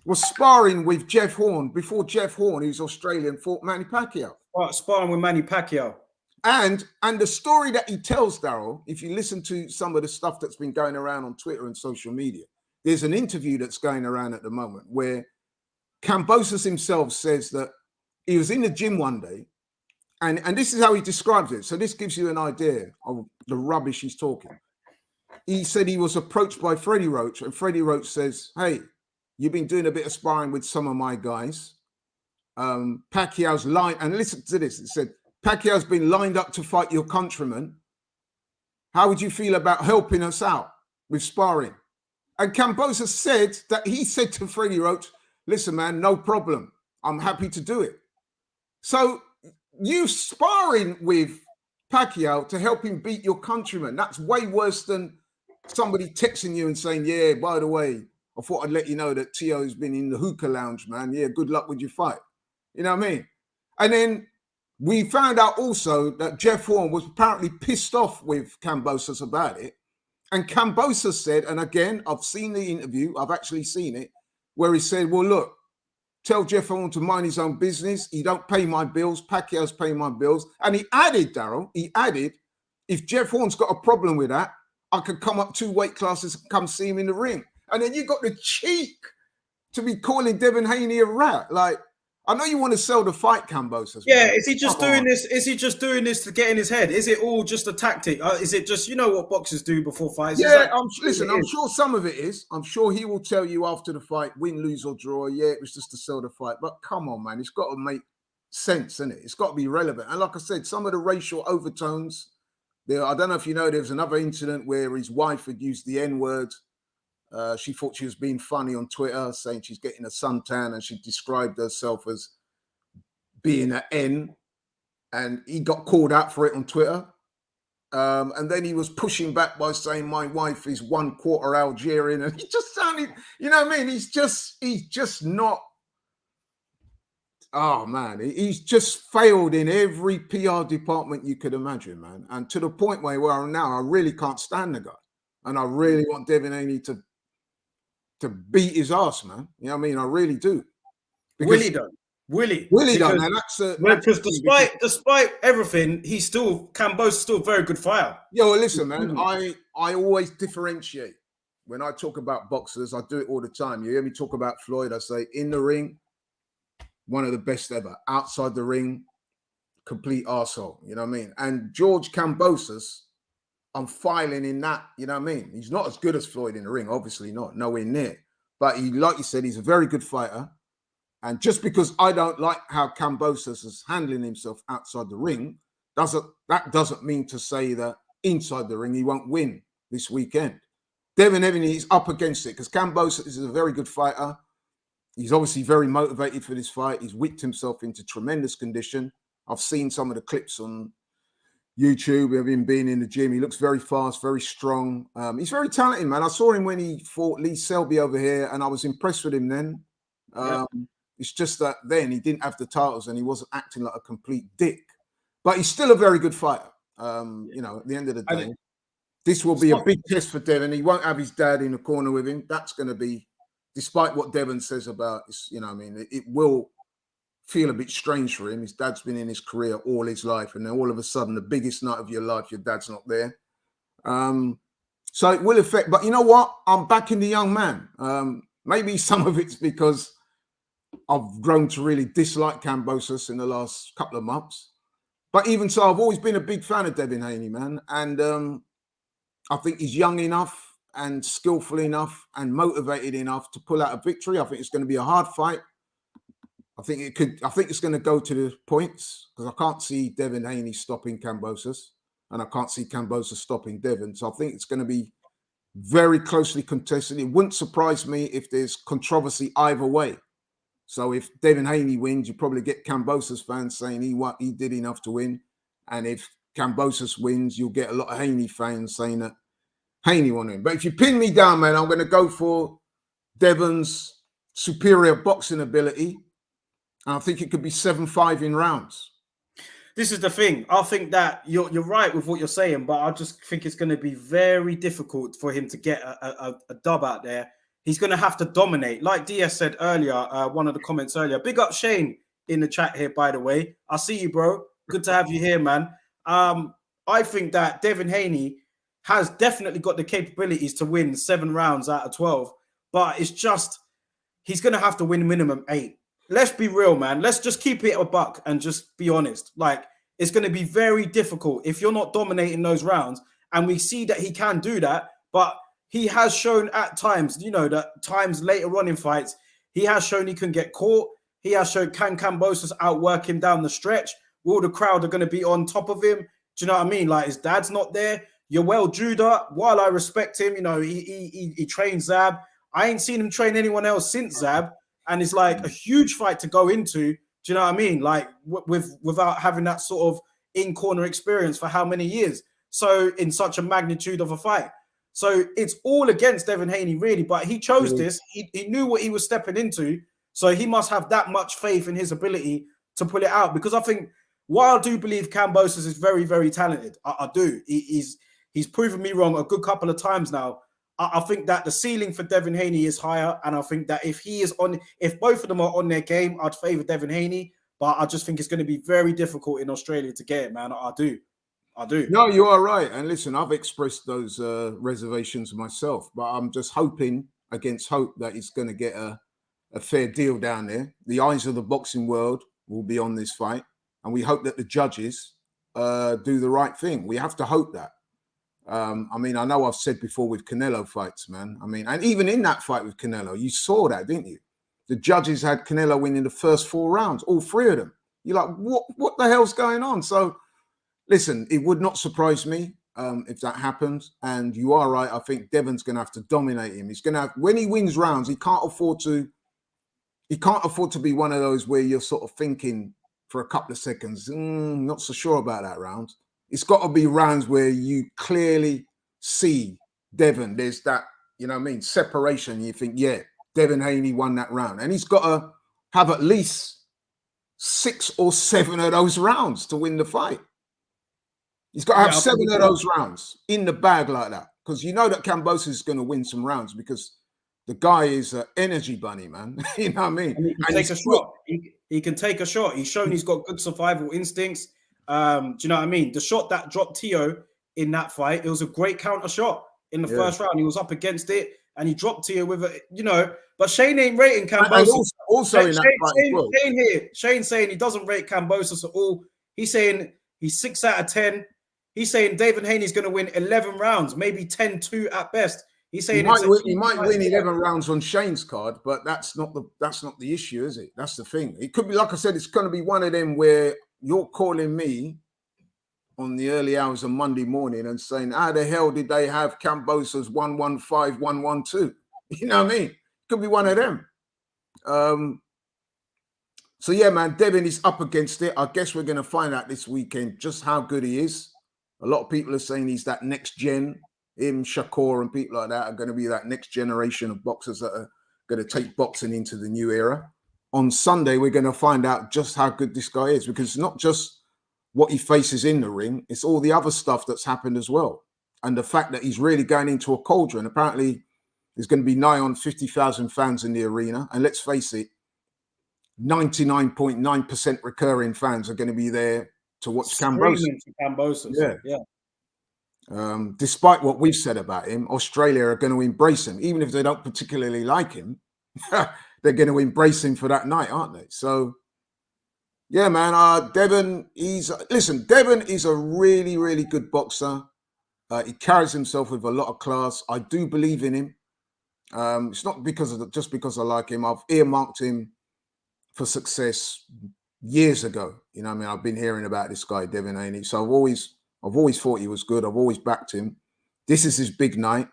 was sparring with Jeff Hearn before Jeff Hearn, who's Australian, fought Manny Pacquiao. Sparring with Manny Pacquiao. And the story that he tells, Darryl, if you listen to some of the stuff that's been going around on Twitter and social media, there's an interview that's going around at the moment where Kambosos himself says that he was in the gym one day, and this is how he describes it. So this gives you an idea of the rubbish he's talking. He said he was approached by Freddie Roach, and Freddie Roach says, hey, you've been doing a bit of sparring with some of my guys. Pacquiao's line, and listen to this, it said, Pacquiao's been lined up to fight your countryman. How would you feel about helping us out with sparring? And Kambosos said that he said to Freddie Roach, listen, man, no problem. I'm happy to do it. So you sparring with Pacquiao to help him beat your countryman, that's way worse than somebody texting you and saying, yeah, by the way, I thought I'd let you know that Tio's been in the hookah lounge, man. Yeah, good luck with your fight. You know what I mean? And then we found out also that Jeff Hearn was apparently pissed off with Kambosos about it. And Kambosos said, and again, I've seen the interview, I've actually seen it, where he said, well, look, tell Jeff Hearn to mind his own business. He don't pay my bills. Pacquiao's paying my bills. And he added, Darryl, if Jeff Hearn's got a problem with that, I could come up 2 weight classes and come see him in the ring. And then you got the cheek to be calling Devin Haney a rat. Like, I know you want to sell the fight, Kambosos. Yeah, is he just doing this? Is he just doing this to get in his head? Is it all just a tactic? Is it just, you know what boxers do before fights? Yeah, listen, I'm sure some of it is. I'm sure he will tell you after the fight, win, lose or draw. Yeah, it was just to sell the fight. But come on, man, it's got to make sense, innit? It's got to be relevant. And like I said, some of the racial overtones there. I don't know if you know, there was another incident where his wife had used the N-word. She thought she was being funny on Twitter, saying she's getting a suntan, and she described herself as being an N, and he got called out for it on Twitter. And then he was pushing back by saying, my wife is 1/4 Algerian. And he just sounded, you know what I mean? He's just not, oh man, he's just failed in every PR department you could imagine, man. And to the point where I'm now, I really can't stand the guy. And I really want Devin Haney to beat his ass, man. You know what I mean? I really do. Willie done. Willie done. Now because despite everything, he's still Cambos, still a very good fighter. Yeah, well, listen, man. I always differentiate when I talk about boxers. I do it all the time. You hear me talk about Floyd? I say in the ring, one of the best ever. Outside the ring, complete arsehole. You know what I mean? And George Kambosos, I'm filing in that, you know what I mean? He's not as good as Floyd in the ring, obviously not, nowhere near. But he, like you said, he's a very good fighter. And just because I don't like how Kambosos is handling himself outside the ring, that doesn't mean to say that inside the ring he won't win this weekend. Devin Haney is up against it because Kambosos is a very good fighter. He's obviously very motivated for this fight. He's whipped himself into tremendous condition. I've seen some of the clips on YouTube of him being in the gym. He looks very fast, very strong. He's very talented, man. I saw him when he fought Lee Selby over here, and I was impressed with him then. It's just that then he didn't have the titles and he wasn't acting like a complete dick. But he's still a very good fighter. You know, at the end of the day, this will be a big test for Devin. He won't have his dad in the corner with him. That's going to be, despite what Devin says about, you know what I mean, it will feel a bit strange for him. His dad's been in his career all his life, and then all of a sudden, the biggest night of your life, your dad's not there. So it will affect, but you know what? I'm backing the young man. Maybe some of it's because I've grown to really dislike Kambosos in the last couple of months. But even so, I've always been a big fan of Devin Haney, man. And I think he's young enough and skillful enough and motivated enough to pull out a victory. I think it's going to be a hard fight. I think it's going to go to the points because I can't see Devin Haney stopping Kambosos. and I can't see Kambosos stopping Devon. So I think it's going to be very closely contested. It wouldn't surprise me if there's controversy either way. So if Devin Haney wins, you probably get Kambosos fans saying he did enough to win. And if Kambosos wins, you'll get a lot of Haney fans saying that Haney won him. But if you pin me down, man, I'm going to go for Devon's superior boxing ability. And I think it could be 7-5 in rounds. This is the thing. I think that you're right with what you're saying, but I just think it's going to be very difficult for him to get a dub out there. He's going to have to dominate. Like DS said earlier, one of the comments earlier. Big up Shane in the chat here, by the way. I see you, bro. Good to have you here, man. I think that Devin Haney has definitely got the capabilities to win 7 rounds out of 12, but it's just he's going to have to win minimum 8. Let's be real, man. Let's just keep it a buck and just be honest. Like, it's going to be very difficult if you're not dominating those rounds. And we see that he can do that, but he has shown at times, you know, that times later on in fights, he has shown he can get caught. He has shown can Kambosos outwork him down the stretch. Will the crowd are going to be on top of him? Do you know what I mean? Like, his dad's not there. Yoel Judah, while I respect him, you know, he trains Zab. I ain't seen him train anyone else since Zab. And it's like a huge fight to go into. Do you know what I mean? Like without having that sort of in-corner experience for how many years? So in such a magnitude of a fight. So it's all against Devin Haney, really. But he chose this. He knew what he was stepping into. So he must have that much faith in his ability to pull it out. Because I think, while I do believe Kambosos is very, very talented, I do. He's proven me wrong a good couple of times now. I think that the ceiling for Devin Haney is higher, and I think that if both of them are on their game, I'd favor Devin Haney. But I just think it's going to be very difficult in Australia to get it, man. I do. No, you are right. And listen, I've expressed those reservations myself, but I'm just hoping against hope that he's going to get a fair deal down there. The eyes of the boxing world will be on this fight, and we hope that the judges do the right thing. We have to hope that. I mean, I know I've said before with Canelo fights, man. I mean, and even in that fight with Canelo, you saw that, didn't you? The judges had Canelo winning the first 4 rounds, all 3 of them. You're like, what the hell's going on? So, listen, it would not surprise me if that happens. And you are right. I think Devon's going to have to dominate him. He's going to have, when he wins rounds, he can't afford to be one of those where you're sort of thinking for a couple of seconds, not so sure about that round. It's got to be rounds where you clearly see Devon. There's that, you know what I mean, separation. You think, yeah, Devin Haney won that round. And he's got to have at least 6 or 7 of those rounds to win the fight. He's got to have 7 of those rounds in the bag like that. Because you know that Kambosos is going to win some rounds because the guy is an energy bunny, man. You know what I mean? And he can take a shot. He can take a shot. He's shown he's got good survival instincts. Do you know what I mean? The shot that dropped Tio in that fight, it was a great counter shot in the first round. He was up against it and he dropped Tio with a, you know, but Shane ain't rating Kambosos. Also in that fight as well. Shane's saying he doesn't rate Kambosos at all. He's saying he's 6 out of 10. He's saying Devin Haney's going to win 11 rounds, maybe 10-2 at best. He's saying he might win 11 rounds on Shane's card, but that's not the issue, is it? That's the thing. It could be, like I said, it's going to be one of them where you're calling me on the early hours of Monday morning and saying, how the hell did they have Kambosos 115, 112? You know what I mean? It could be one of them. So, yeah, man, Devin is up against it. I guess we're going to find out this weekend just how good he is. A lot of people are saying he's that next gen. Him, Shakur, and people like that are going to be that next generation of boxers that are going to take boxing into the new era. On Sunday, we're going to find out just how good this guy is, because it's not just what he faces in the ring, it's all the other stuff that's happened as well. And the fact that he's really going into a cauldron. Apparently, there's going to be nigh on 50,000 fans in the arena. And let's face it, 99.9% recurring fans are going to be there to watch Kambosos. Yeah. Despite what we've said about him, Australia are going to embrace him. Even if they don't particularly like him, they're going to embrace him for that night, aren't they? So, yeah, man, Devin is a really, really good boxer. He carries himself with a lot of class. I do believe in him. It's not just because I like him. I've earmarked him for success years ago. You know what I mean? I've been hearing about this guy, Devin Haney. So I've always thought he was good. I've always backed him. This is his big night.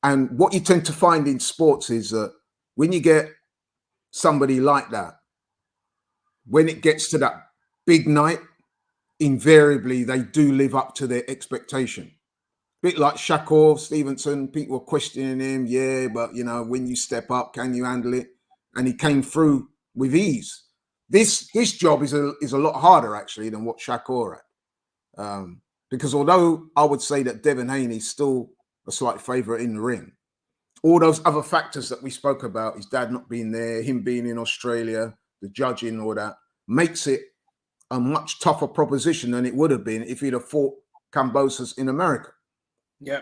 And what you tend to find in sports is that when you get somebody like that, when it gets to that big night, invariably they do live up to their expectation. Bit like Shakur Stevenson, people were questioning him. Yeah, but you know, when you step up, can you handle it? And he came through with ease. His job is a lot harder actually than what Shakur had, because although I would say that Devin Haney is still a slight favourite in the ring, all those other factors that we spoke about, his dad not being there, him being in Australia, the judging, all that, makes it a much tougher proposition than it would have been if he'd have fought Kambosos in America. Yeah.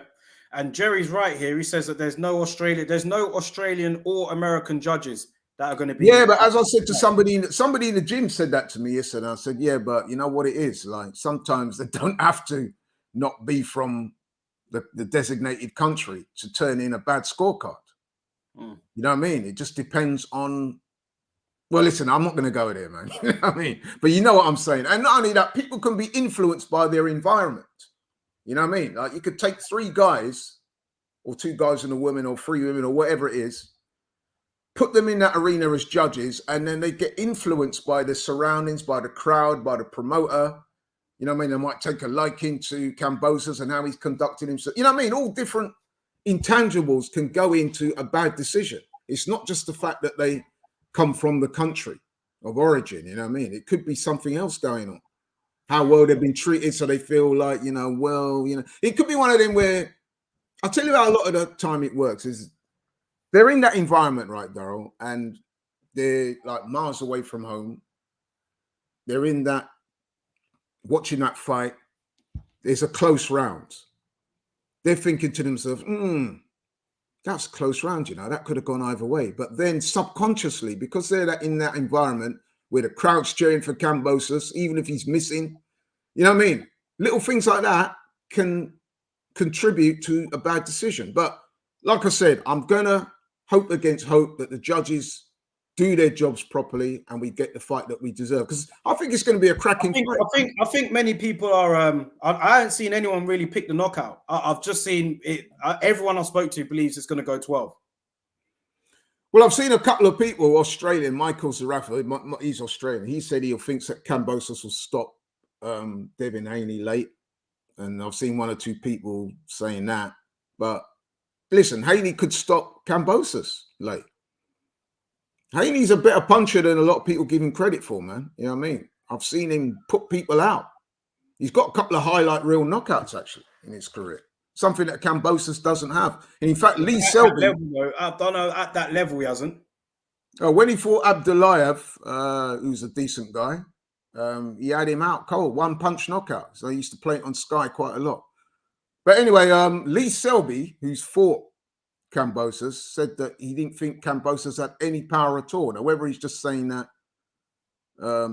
And Jerry's right here. He says that there's no Australian or American judges that are going to be. Yeah, but as I said to somebody in the gym said that to me yesterday. I said, yeah, but you know what it is? Like sometimes they don't have to not be from the designated country to turn in a bad scorecard. You know what I mean? It just depends on. Well, listen, I'm not going to go there, man. You know what I mean? But you know what I'm saying. And not only that, people can be influenced by their environment. You know what I mean? Like you could take 3 guys or 2 guys and a woman or 3 women or whatever it is, put them in that arena as judges, and then they get influenced by the surroundings, by the crowd, by the promoter. You know what I mean? They might take a liking to Kambosos and how he's conducting himself. You know what I mean? All different intangibles can go into a bad decision. It's not just the fact that they come from the country of origin. You know what I mean? It could be something else going on. How well they've been treated, so they feel like, you know, well, you know, it could be one of them where I'll tell you how a lot of the time it works is they're in that environment, right, Daryl, and they're like miles away from home. They're in that, watching that fight. There's a close round. They're thinking to themselves, that's a close round, you know, that could have gone either way. But then subconsciously, because they're in that environment where the crowd's cheering for Kambosos, even if he's missing, you know what I mean? Little things like that can contribute to a bad decision. But like I said, I'm going to hope against hope that the judges do their jobs properly and we get the fight that we deserve. Because I think it's going to be a cracking fight. I think many people are. I haven't seen anyone really pick the knockout. I've just seen it. Everyone I spoke to believes it's going to go 12. Well, I've seen a couple of people, Australian, Michael Zarafa, he's Australian. He said he thinks that Kambosos will stop Devin Haney late. And I've seen 1 or 2 people saying that. But listen, Haney could stop Kambosos late. Haney's a better puncher than a lot of people give him credit for, man. You know what I mean? I've seen him put people out. He's got a couple of highlight reel knockouts, actually, in his career. Something that Kambosos doesn't have. And in fact, Lee Selby... I don't know, at that level he hasn't. When he fought Abdullayev, who's a decent guy, he had him out cold, 1-punch knockout. So he used to play it on Sky quite a lot. But anyway, Lee Selby, who's fought Kambosos, said that he didn't think Kambosos had any power at all. Now, whether he's just saying that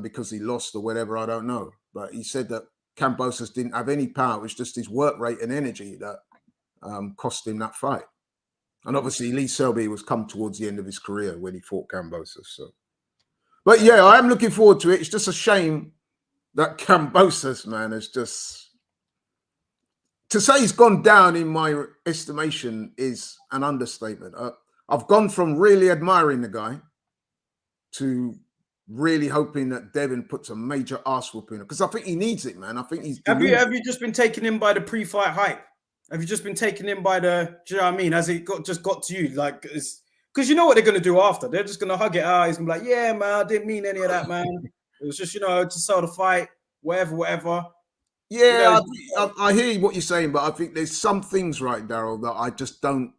because he lost or whatever, I don't know. But he said that Kambosos didn't have any power. It was just his work rate and energy that cost him that fight. And obviously, Lee Selby was come towards the end of his career when he fought Kambosos. So, but yeah, I am looking forward to it. It's just a shame that Kambosos, man, is just... To say he's gone down in my estimation is an understatement. I've gone from really admiring the guy to really hoping that Devin puts a major arse whooping because I think he needs it, man. I think he's... Have you just been taken in by the pre-fight hype? Have you just been taken in by the... Do you know what I mean? Has it just got to you? Like, because you know what they're going to do after. They're just going to hug it out. He's going to be like, yeah, man, I didn't mean any of that, man. It was just, you know, to sell the fight, whatever. Yeah, you know, I hear what you're saying, but I think there's some things, right, Daryl, that I just don't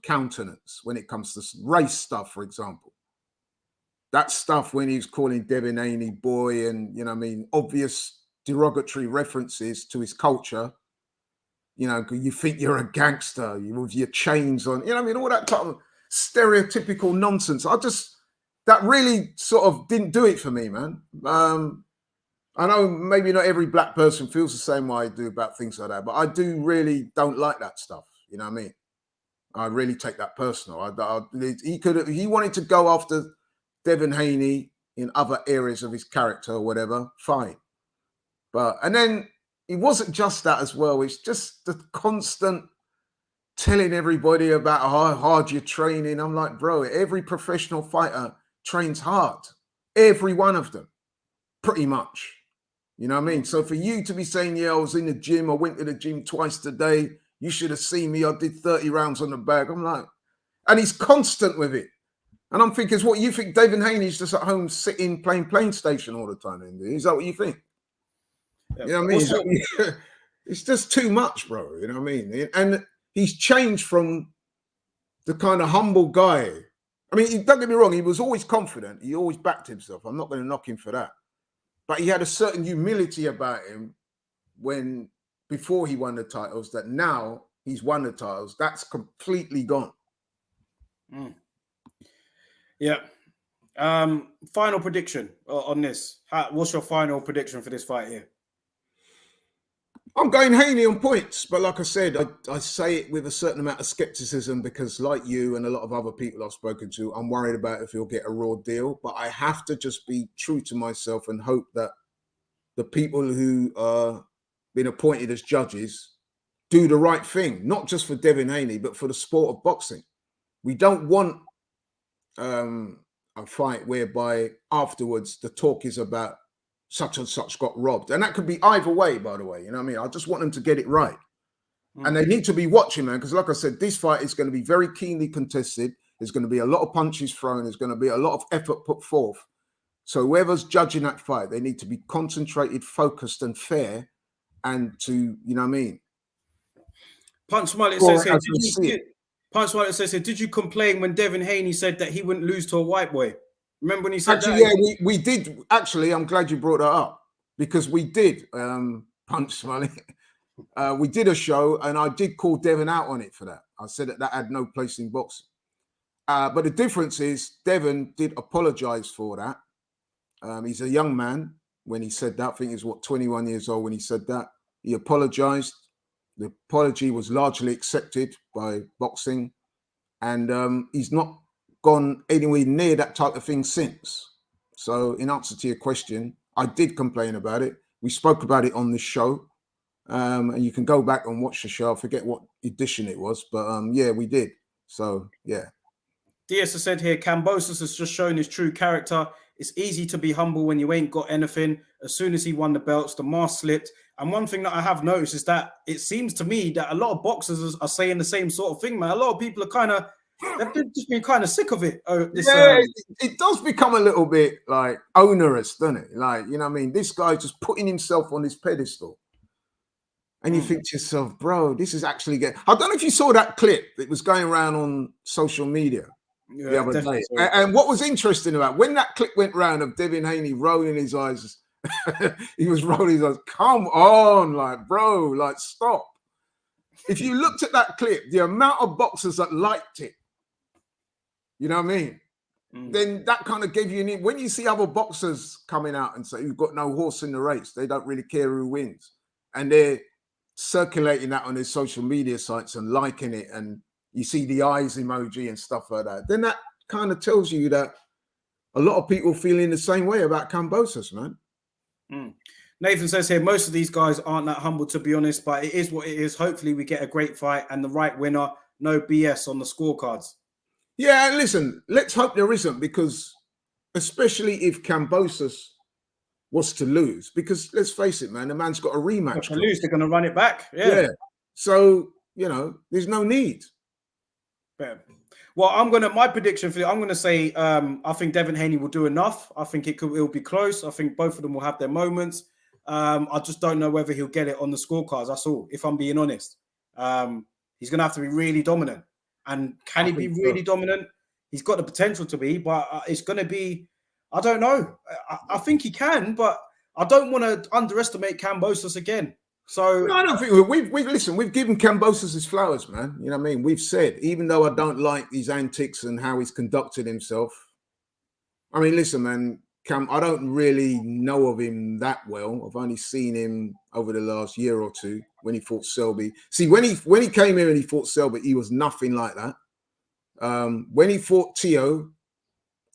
countenance when it comes to race stuff, for example. That stuff when he was calling Devin Haney boy and, you know what I mean, obvious derogatory references to his culture. You know, you think you're a gangster with your chains on, you know what I mean, all that type of stereotypical nonsense. That really sort of didn't do it for me, man. I know maybe not every black person feels the same way I do about things like that, but I really don't like that stuff. You know what I mean? I really take that personal. He wanted to go after Devin Haney in other areas of his character or whatever, fine. And then, it wasn't just that as well. It's just the constant telling everybody about how hard you're training. I'm like, bro, every professional fighter trains hard. Every one of them, pretty much. You know what I mean? So for you to be saying, yeah, I was in the gym, I went to the gym twice today, you should have seen me, I did 30 rounds on the bag. I'm like, and he's constant with it. And I'm thinking, what you think David Haney's just at home sitting playing PlayStation all the time? Is that what you think? Yeah, you know what I mean? It's just too much, bro. You know what I mean? And he's changed from the kind of humble guy. I mean, don't get me wrong, he was always confident. He always backed himself. I'm not going to knock him for that. But he had a certain humility about him before he won the titles, that now he's won the titles. That's completely gone. Yeah. Final prediction on this. What's your final prediction for this fight here? I'm going Haney on points, but like I said, I say it with a certain amount of skepticism because, like you and a lot of other people I've spoken to, I'm worried about if he'll get a raw deal. But I have to just be true to myself and hope that the people who are been appointed as judges do the right thing, not just for Devin Haney, but for the sport of boxing. We don't want a fight whereby afterwards the talk is about such and such got robbed. And that could be either way, by the way. You know what I mean? I just want them to get it right. And they need to be watching, man, because like I said, this fight is going to be very keenly contested. There's going to be a lot of punches thrown. There's going to be a lot of effort put forth. So whoever's judging that fight, they need to be concentrated, focused, and fair, and to, you know what I mean? Punch Smollett says here, Punch Smollett says here, did you complain when Devin Haney said that he wouldn't lose to a white boy? Remember when he said that? Yeah, we did. Actually, I'm glad you brought that up because we did, Punch Smollett. We did a show and I did call Devin out on it for that. I said that had no place in boxing. But the difference is Devin did apologize for that. He's a young man when he said that. I think he's 21 years old when he said that. He apologized. The apology was largely accepted by boxing. And he's not gone anywhere near that type of thing since. So in answer to your question, I did complain about it. We spoke about it on this show. And you can go back and watch the show. I forget what edition it was. But yeah, we did. So, yeah. Diaz has said here, Kambosos has just shown his true character. It's easy to be humble when you ain't got anything. As soon as he won the belts, the mask slipped. And one thing that I have noticed is that it seems to me that a lot of boxers are saying the same sort of thing, man. A lot of people are they've just been kind of sick of it. It does become a little bit like onerous, doesn't it? Like, you know what I mean? This guy's just putting himself on this pedestal. And you think to yourself, bro, this is actually getting... I don't know if you saw that clip. It was going around on social media the other day. And what was interesting about when that clip went round of Devin Haney rolling his eyes, he was rolling his eyes. Come on, like, bro, like, stop. If you looked at that clip, the amount of boxers that liked it, you know what I mean? Then that kind of gave you... When you see other boxers coming out and say, you've got no horse in the race, they don't really care who wins. And they're circulating that on their social media sites and liking it, and you see the eyes emoji and stuff like that, then that kind of tells you that a lot of people feeling the same way about Kambosos, man. Nathan says here, most of these guys aren't that humble, to be honest, but it is what it is. Hopefully we get a great fight and the right winner. No BS on the scorecards. Yeah, listen, let's hope there isn't, because especially if Kambosos was to lose, because let's face it, man, the man's got a rematch. To lose, they're going to run it back. Yeah. So, you know, there's no need. Well, my prediction for you, I'm going to say, I think Devin Haney will do enough. I think it'll be close. I think both of them will have their moments. I just don't know whether he'll get it on the scorecards. That's all, if I'm being honest. He's going to have to be really dominant. And can he be really dominant? He's got the potential to be, but it's going to be, I don't know. I think he can, but I don't want to underestimate Kambosos again. So no, I don't think we've given Kambosos his flowers, man. You know what I mean? We've said, even though I don't like his antics and how he's conducted himself. I mean, listen, man, I don't really know of him that well. I've only seen him over the last year or two when he fought Selby. See, when he came here and he fought Selby, he was nothing like that. When he fought Tio,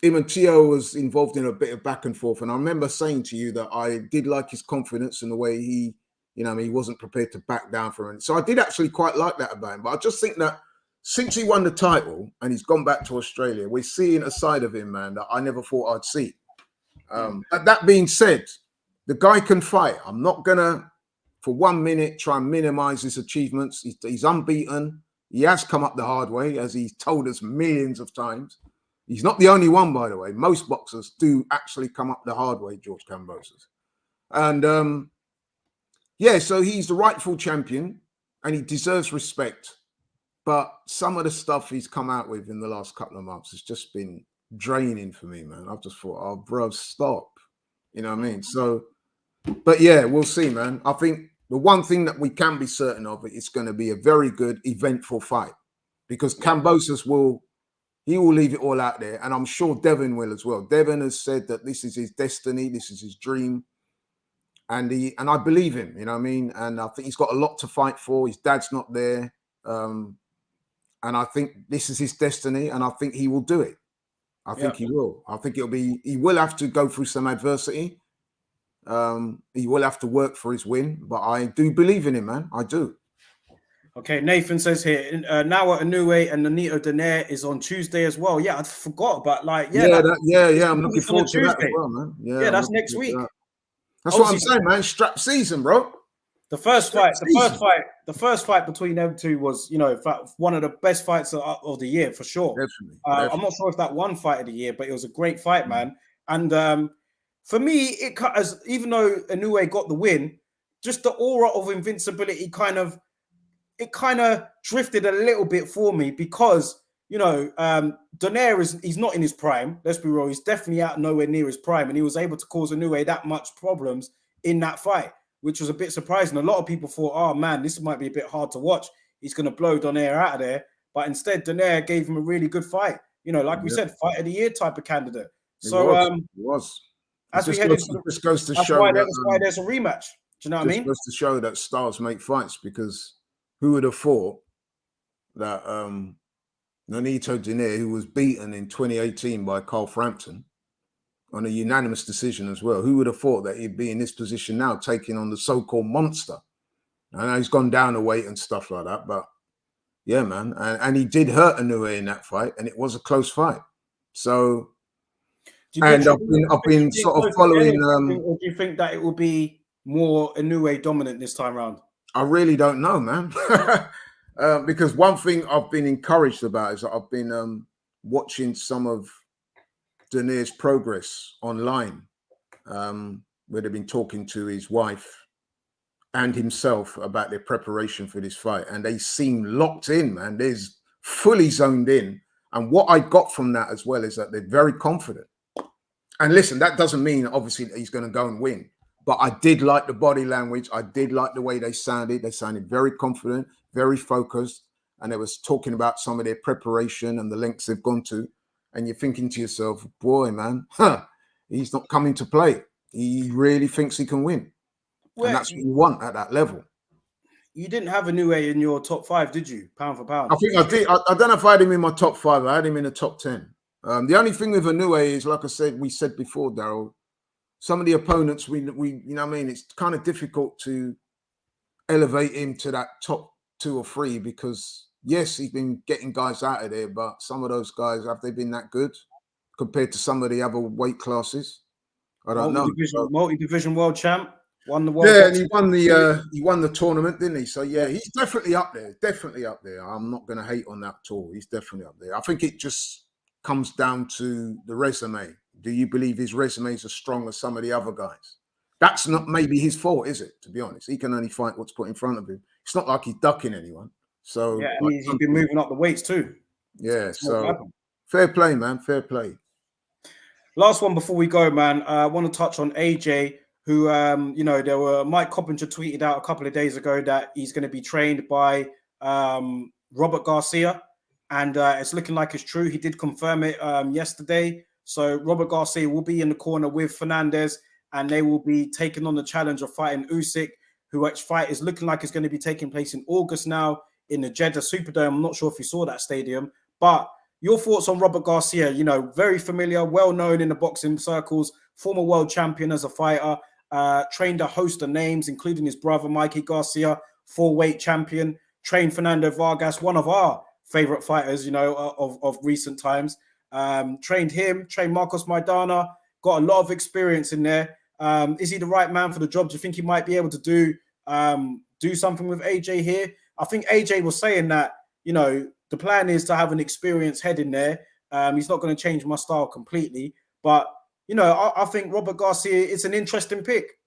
him and Tio was involved in a bit of back and forth. And I remember saying to you that I did like his confidence and the way he You know what I mean? He wasn't prepared to back down from it. So I did actually quite like that about him. But I just think that since he won the title and he's gone back to Australia, we're seeing a side of him, man, that I never thought I'd see. That being said, the guy can fight. I'm not going to, for 1 minute, try and minimize his achievements. He's unbeaten. He has come up the hard way, as he's told us millions of times. He's not the only one, by the way. Most boxers do actually come up the hard way, George Kambosos. And yeah, so he's the rightful champion and he deserves respect. But some of the stuff he's come out with in the last couple of months has just been draining for me, man. I've just thought, oh, bro, stop. You know what I mean? So, but yeah, we'll see, man. I think the one thing that we can be certain of, it's going to be a very good, eventful fight, because Kambosos will leave it all out there. And I'm sure Devin will as well. Devin has said that this is his destiny. This is his dream. And I believe him, you know what I mean? And I think he's got a lot to fight for. His dad's not there. And I think this is his destiny, and I think he will do it. I think he will. I think he will have to go through some adversity. He will have to work for his win, but I do believe in him, man. I do. Okay, Nathan says here, now Anuray and Niro Donaire is on Tuesday as well. Yeah, I forgot about I'm looking forward to that as well, man. Yeah, that's next week. That's what I'm saying, man. Strap season, bro. The first fight between them two was, you know, one of the best fights of the year for sure. Definitely. I'm not sure if that one fight of the year, but it was a great fight, man. And for me, even though Anuray got the win, just the aura of invincibility kind of drifted a little bit for me, because, you know, Donaire he's not in his prime. Let's be real. He's definitely nowhere near his prime, and he was able to cause Anuray that much problems in that fight, which was a bit surprising. A lot of people thought, oh man, this might be a bit hard to watch. He's going to blow Donaire out of there. But instead, Donaire gave him a really good fight. You know, like we said, fight of the year type of candidate. So it was. As we head into this goes to that's show why that there's a rematch. Do you know what I mean? Goes to show that stars make fights, because who would have thought that Nonito Donaire, who was beaten in 2018 by Carl Frampton on a unanimous decision as well, who would have thought that he'd be in this position now, taking on the so-called monster? I know he's gone down a weight and stuff like that, but yeah, man. And he did hurt Anuray in that fight, and it was a close fight. So, I've been sort of following. Or do you think that it will be more Anuray dominant this time around? I really don't know, man. Because one thing I've been encouraged about is that I've been watching some of Donaire's progress online, where they've been talking to his wife and himself about their preparation for this fight, and they seem locked in, man. They're fully zoned in, and what I got from that as well is that they're very confident. And listen, that doesn't mean obviously that he's going to go and win, but I did like the body language. I did like the way they sounded. They sounded very confident, very focused, and they was talking about some of their preparation and the lengths they've gone to. And you're thinking to yourself, boy, man, he's not coming to play. He really thinks he can win. Well, and that's what you want at that level. You didn't have Anuray in your top 5, did you? Pound for pound. I think I did. I don't know if I had him in my top 5. I had him in the top 10. The only thing with Anuray is, like I said, we said before, Daryl, some of the opponents, we you know what I mean? It's kind of difficult to elevate him to that top 2 or 3 because, yes, he's been getting guys out of there, but some of those guys, have they been that good compared to some of the other weight classes? I don't know. Multi-division world champ, won the world. Yeah, and he won the tournament, didn't he? So yeah, he's definitely up there. Definitely up there. I'm not going to hate on that at all. He's definitely up there. I think it just comes down to the resume. Do you believe his resume is as strong as some of the other guys? That's not maybe his fault, is it? To be honest, he can only fight what's put in front of him. It's not like he's ducking anyone. So yeah, and he's been moving up the weights too. Yeah, so fair play, man. Fair play. Last one before we go, man. I want to touch on AJ, who, you know, there were Mike Coppinger tweeted out a couple of days ago that he's going to be trained by Robert Garcia, and it's looking like it's true. He did confirm it yesterday. So Robert Garcia will be in the corner with Fernandez, and they will be taking on the challenge of fighting Usyk, which fight is looking like it's going to be taking place in August now in the Jeddah Superdome. I'm not sure if you saw that stadium, but your thoughts on Robert Garcia? You know, very familiar, well known in the boxing circles, former world champion as a fighter. trained a host of names, including his brother, Mikey Garcia, 4-weight champion, trained Fernando Vargas, one of our favorite fighters, of recent times. Trained him, trained Marcos Maidana, got a lot of experience in there. Is he the right man for the job? Do you think he might be able to do something with AJ here? I think AJ was saying that, the plan is to have an experienced head in there. He's not going to change my style completely. But, I think Robert Garcia is an interesting pick.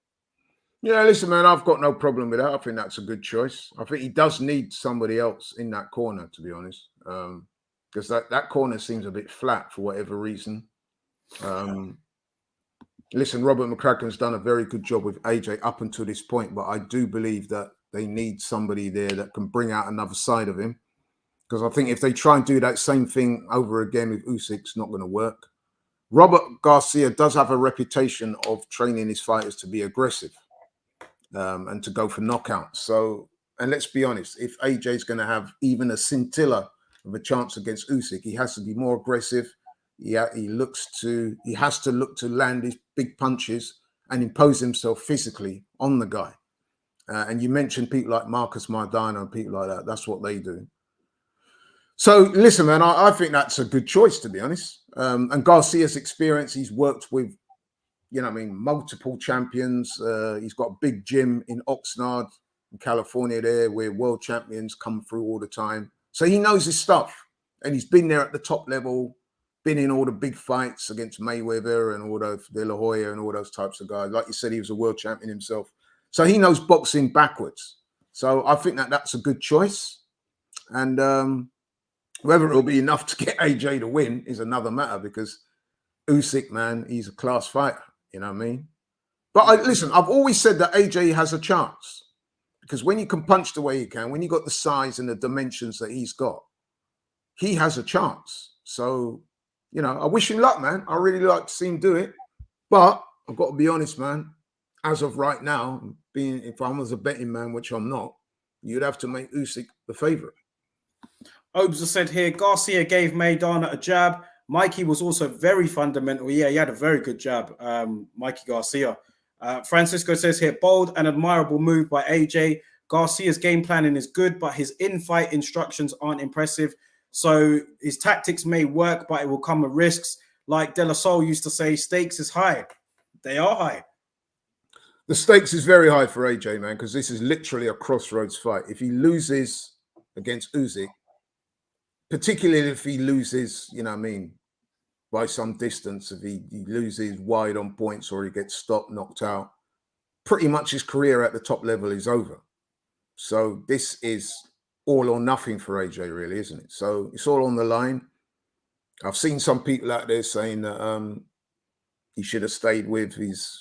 Yeah, listen, man, I've got no problem with that. I think that's a good choice. I think he does need somebody else in that corner, to be honest, because that corner seems a bit flat for whatever reason. Listen, Robert McCracken's done a very good job with AJ up until this point, but I do believe that they need somebody there that can bring out another side of him. Because I think if they try and do that same thing over again with Usyk, it's not going to work. Robert Garcia does have a reputation of training his fighters to be aggressive and to go for knockouts. So, and let's be honest, if AJ is going to have even a scintilla of a chance against Usyk, he has to be more aggressive. He has to look to land his big punches and impose himself physically on the guy. And you mentioned people like Marcos Maidana and people like that. That's what they do. So listen, man, I think that's a good choice, to be honest. And Garcia's experience, he's worked with, multiple champions. He's got a big gym in Oxnard, in California there, where world champions come through all the time. So he knows his stuff. And he's been there at the top level, been in all the big fights against Mayweather and all those De La Hoya and all those types of guys. Like you said, he was a world champion himself. So he knows boxing backwards. So I think that's a good choice. And whether it'll be enough to get AJ to win is another matter, because Usyk, man, he's a class fighter. You know what I mean? But listen, I've always said that AJ has a chance, because when you can punch the way he can, when you got the size and the dimensions that he's got, he has a chance. So, I wish him luck, man. I really like to see him do it. But I've got to be honest, man. As of right now, if I was a betting man, which I'm not, you'd have to make Usyk the favorite. Obes has said here, Garcia gave Maidana a jab. Mikey was also very fundamental. Yeah, he had a very good jab, Mikey Garcia. Francisco says here, bold and admirable move by AJ. Garcia's game planning is good, but his in-fight instructions aren't impressive. So his tactics may work, but it will come with risks. Like De La Soul used to say, stakes is high. They are high. The stakes is very high for AJ, man, because this is literally a crossroads fight. If he loses against Usyk, particularly if he loses, by some distance, if he loses wide on points or he gets stopped, knocked out, pretty much his career at the top level is over. So this is all or nothing for AJ, really, isn't it? So it's all on the line. I've seen some people out there saying that he should have stayed with his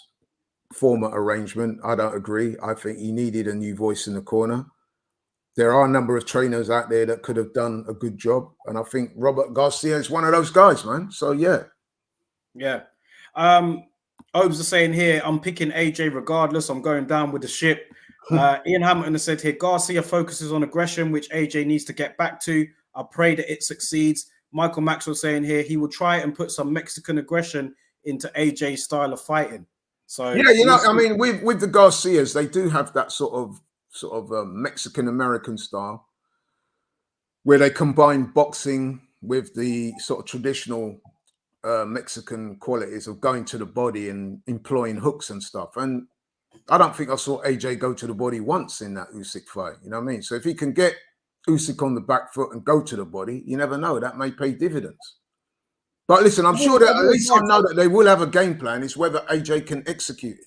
former arrangement. I don't agree. I think he needed a new voice in the corner. There are a number of trainers out there that could have done a good job. And I think Robert Garcia is one of those guys, man. So, yeah. Yeah. Obes are saying here, I'm picking AJ regardless. I'm going down with the ship. Ian Hamilton has said here, Garcia focuses on aggression, which AJ needs to get back to. I pray that it succeeds. Michael Maxwell saying here, he will try and put some Mexican aggression into AJ's style of fighting. So yeah, with the Garcias, they do have that sort of Mexican American style, where they combine boxing with the sort of traditional Mexican qualities of going to the body and employing hooks and stuff. And I don't think I saw AJ go to the body once in that Usyk fight. You know what I mean? So if he can get Usyk on the back foot and go to the body, you never know. That may pay dividends. But listen, I'm sure that at least I know that they will have a game plan. It's whether AJ can execute it.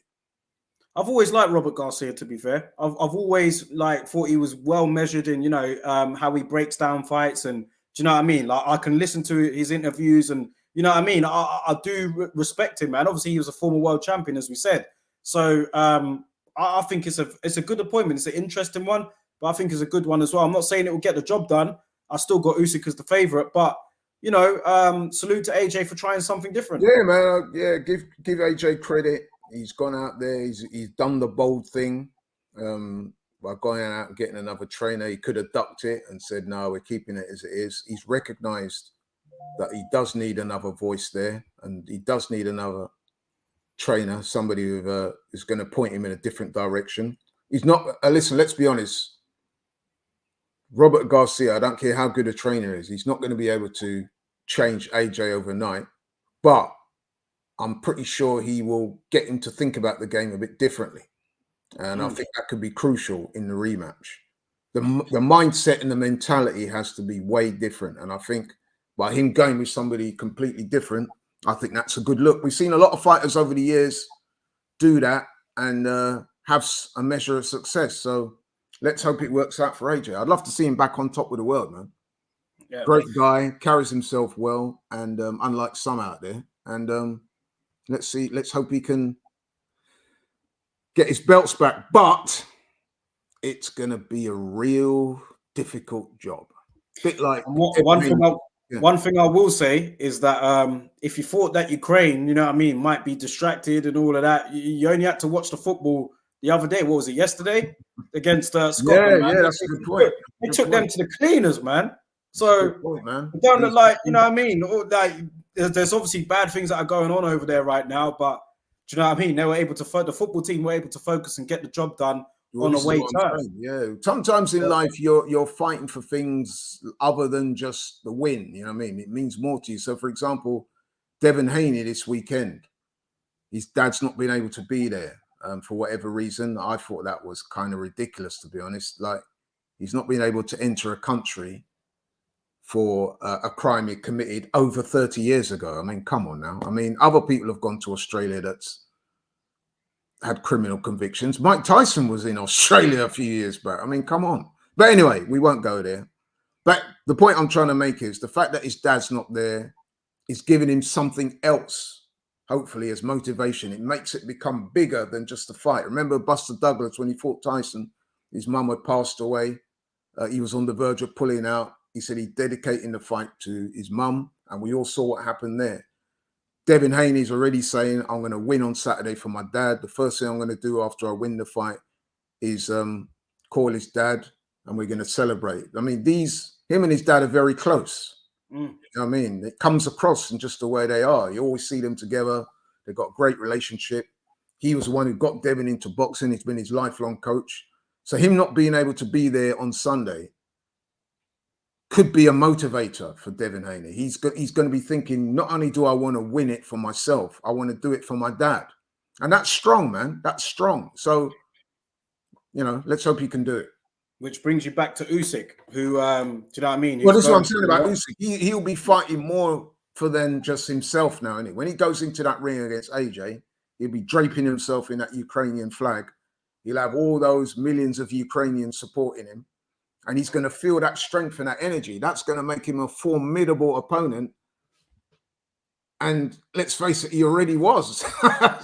I've always liked Robert Garcia, to be fair. I've always thought he was well measured in, how he breaks down fights. And do you know what I mean? Like, I can listen to his interviews and, you know what I mean? I do respect him, man. Obviously, he was a former world champion, as we said. So I think it's a good appointment. It's an interesting one, but I think it's a good one as well. I'm not saying it will get the job done. I still got Usyk as the favorite, but salute to AJ for trying something different. Yeah, man. Yeah, give AJ credit. He's gone out there. He's done the bold thing by going out and getting another trainer. He could have ducked it and said, no, we're keeping it as it is. He's recognized that he does need another voice there, and he does need another trainer, somebody who is going to point him in a different direction. He's not. Listen, let's be honest. Robert Garcia, I don't care how good a trainer is, he's not going to be able to change AJ overnight. But I'm pretty sure he will get him to think about the game a bit differently. And I think that could be crucial in the rematch. The mindset and the mentality has to be way different. And I think by him going with somebody completely different, I think that's a good look. We've seen a lot of fighters over the years do that and have a measure of success. So let's hope it works out for AJ. I'd love to see him back on top of the world, man. Yeah, great guy, carries himself well, and unlike some out there. And let's hope he can get his belts back. But it's going to be a real difficult job. Bit like one thing I will say is that if you thought that Ukraine, you know what I mean, might be distracted and all of that, you only had to watch the football the other day. What was it, yesterday? Against Scotland, man. That's a good point. They took them to the cleaners, man. So it don't look like, you know what I mean? Like, there's obviously bad things that are going on over there right now, but do you know what I mean? They were able to, the football team were able to focus and get the job done on a way turn. Yeah, sometimes in life you're fighting for things other than just the win. You know what I mean? It means more to you. So, for example, Devin Haney this weekend, his dad's not been able to be there for whatever reason. I thought that was kind of ridiculous, to be honest. Like, he's not been able to enter a country for a crime he committed over 30 years ago. I mean, come on now. I mean, other people have gone to Australia that's had criminal convictions. Mike Tyson was in Australia a few years back. I mean, come on. But anyway, we won't go there. But the point I'm trying to make is the fact that his dad's not there is giving him something else, hopefully, as motivation. It makes it become bigger than just a fight. Remember Buster Douglas, when he fought Tyson, his mum had passed away. He was on the verge of pulling out. He said he's dedicating the fight to his mum, and we all saw what happened there. Devin Haney's already saying, I'm going to win on Saturday for my dad. The first thing I'm going to do after I win the fight is call his dad, and we're going to celebrate. I mean, him and his dad are very close. You know what I mean? It comes across in just the way they are. You always see them together. They've got a great relationship. He was the one who got Devin into boxing. He's been his lifelong coach. So him not being able to be there on Sunday could be a motivator for Devin Haney. He's going to be thinking, not only do I want to win it for myself, I want to do it for my dad. And that's strong, man. That's strong. So, you know, let's hope he can do it. Which brings you back to Usyk, who, do you know what I mean? Well, this is what I'm saying about Usyk. He'll be fighting more for than just himself now, isn't he? When he goes into that ring against AJ, he'll be draping himself in that Ukrainian flag. He'll have all those millions of Ukrainians supporting him. And he's going to feel that strength and that energy. That's going to make him a formidable opponent. And let's face it, he already was.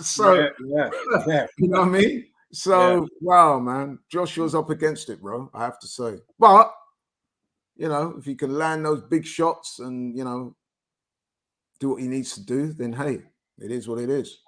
So, yeah. You know what I mean? So, wow, man. Joshua's up against it, bro, I have to say. But, you know, if he can land those big shots and, you know, do what he needs to do, then, hey, it is what it is.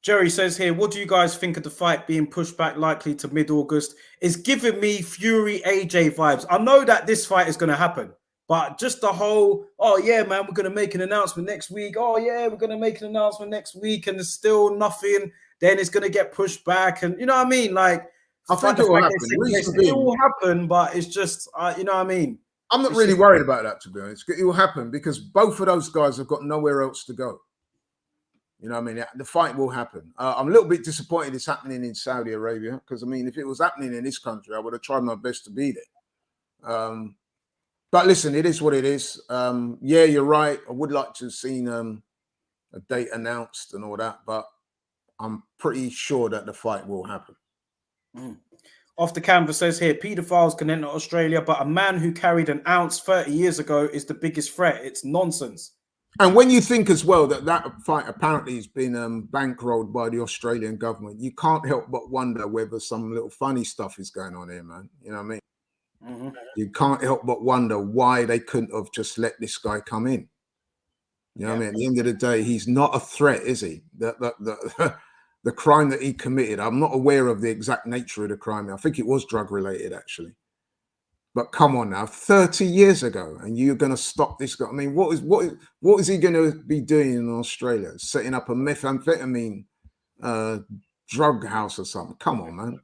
Jerry says here, what do you guys think of the fight being pushed back likely to mid-August? It's giving me Fury AJ vibes. I know that this fight is going to happen, but just the whole, oh, yeah, man, we're going to make an announcement next week. Oh, yeah, we're going to make an announcement next week, and there's still nothing. Then it's going to get pushed back. And you know what I mean? Like, I think it will happen. It will happen, but it's just, you know what I mean? I'm not really worried about that, to be honest. It will happen because both of those guys have got nowhere else to go. You know what I mean? The fight will happen. I'm a little bit disappointed it's happening in Saudi Arabia because, I mean, if it was happening in this country, I would have tried my best to be there. But listen, it is what it is. Yeah, you're right. I would like to have seen a date announced and all that, but I'm pretty sure that the fight will happen. Off the canvas says here, paedophiles can enter Australia, but a man who carried an ounce 30 years ago is the biggest threat. It's nonsense. And when you think as well that fight apparently has been bankrolled by the Australian government, you can't help but wonder whether some little funny stuff is going on here, man. You know what I mean? You can't help but wonder why they couldn't have just let this guy come in. You know what I mean? At the end of the day, he's not a threat, is he? The crime that he committed, I'm not aware of the exact nature of the crime. I think it was drug related, actually. But come on now, 30 years ago, and you're going to stop this guy. I mean, what is he going to be doing in Australia? Setting up a methamphetamine drug house or something? Come on, man.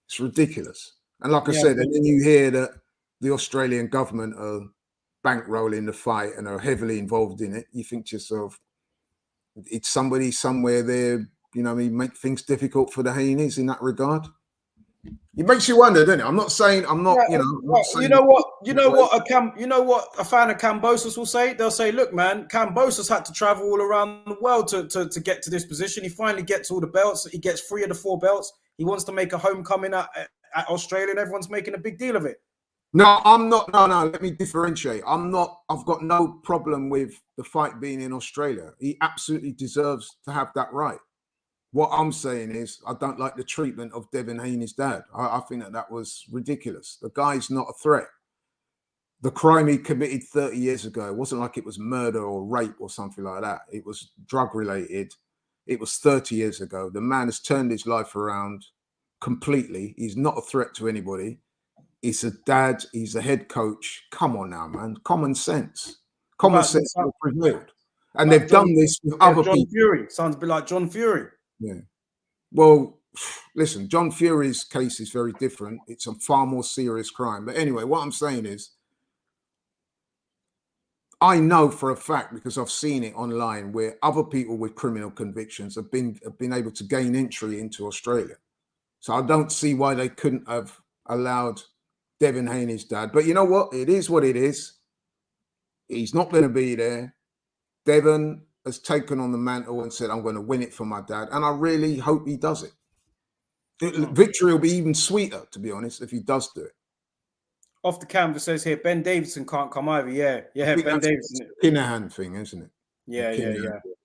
It's ridiculous. And like I said, and then you hear that the Australian government are bankrolling the fight and are heavily involved in it. You think to yourself, it's somebody somewhere there, you know, I mean, make things difficult for the Haneys in that regard. It makes you wonder, doesn't it? I'm not saying I'm not, you know. You know what a fan of Kambosos will say? They'll say, look, man, Kambosos had to travel all around the world to get to this position. He finally gets all the belts. He gets 3 of the 4 belts. He wants to make a homecoming at Australia, and everyone's making a big deal of it. No, I'm not. No, let me differentiate. I've got no problem with the fight being in Australia. He absolutely deserves to have that right. What I'm saying is I don't like the treatment of Devin Haney's dad. I think that was ridiculous. The guy's not a threat. The crime he committed 30 years ago, it wasn't like it was murder or rape or something like that. It was drug related. It was 30 years ago. The man has turned his life around completely. He's not a threat to anybody. He's a dad. He's a head coach. Come on now, man. Common sense. Common sense will prevail. And they've done this with other people. Fury. Sounds a bit like John Fury. Yeah. Well, listen, John Fury's case is very different. It's a far more serious crime. But anyway, what I'm saying is, I know for a fact, because I've seen it online, where other people with criminal convictions have been able to gain entry into Australia. So I don't see why they couldn't have allowed Devin Haney's dad. But you know what? It is what it is. He's not going to be there. Devin has taken on the mantle and said, I'm going to win it for my dad. And I really hope he does it. Victory will be even sweeter, to be honest, if he does do it. Off the canvas says here, Ben Davison can't come either. Yeah, Ben Davison. Kinahan thing, isn't it? Yeah.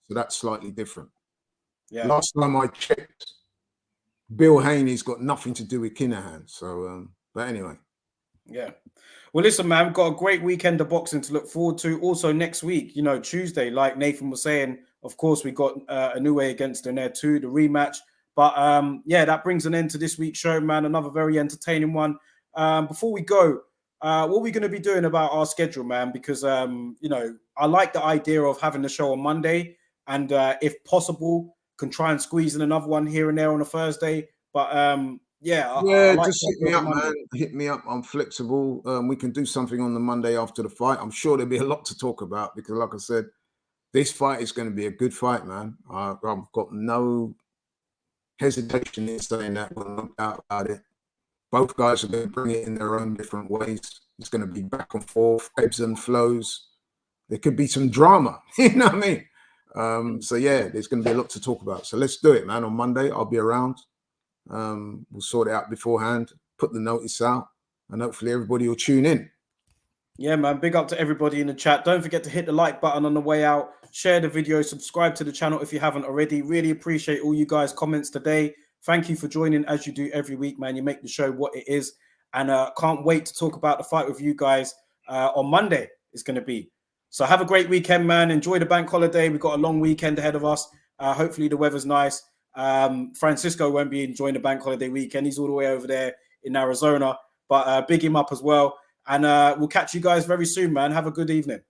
So that's slightly different. Yeah. Last time I checked, Bill Haney's got nothing to do with Kinahan. So, but anyway. Yeah. Well, listen, man, we've got a great weekend of boxing to look forward to. Also next week, you know, Tuesday, like Nathan was saying, of course, we got Anuray against Donaire 2, the rematch. But yeah, that brings an end to this week's show, man. Another very entertaining one. Before we go, what are we going to be doing about our schedule, man? Because, you know, I like the idea of having the show on Monday and if possible, can try and squeeze in another one here and there on a Thursday. But I like just hit me up, man. Hit me up. I'm flexible. We can do something on the Monday after the fight. I'm sure there'll be a lot to talk about because, like I said, this fight is going to be a good fight, man. I've got no hesitation in saying that. No doubt about it. Both guys are going to bring it in their own different ways. It's going to be back and forth, ebbs and flows. There could be some drama. You know what I mean? So yeah, there's going to be a lot to talk about. So let's do it, man. On Monday, I'll be around. We'll sort it out beforehand, put the notice out, and hopefully everybody will tune in. Yeah, man. Big up to everybody in the chat. Don't forget to hit the like button on the way out. Share the video. Subscribe to the channel if you haven't already. Really appreciate all you guys' comments today. Thank you for joining as you do every week, man. You make the show what it is. And can't wait to talk about the fight with you guys on Monday. It's going to be. So have a great weekend, man. Enjoy the bank holiday. We've got a long weekend ahead of us. Hopefully the weather's nice. Francisco won't be enjoying the bank holiday weekend. He's all the way over there in Arizona. But big him up as well. And we'll catch you guys very soon, man. Have a good evening.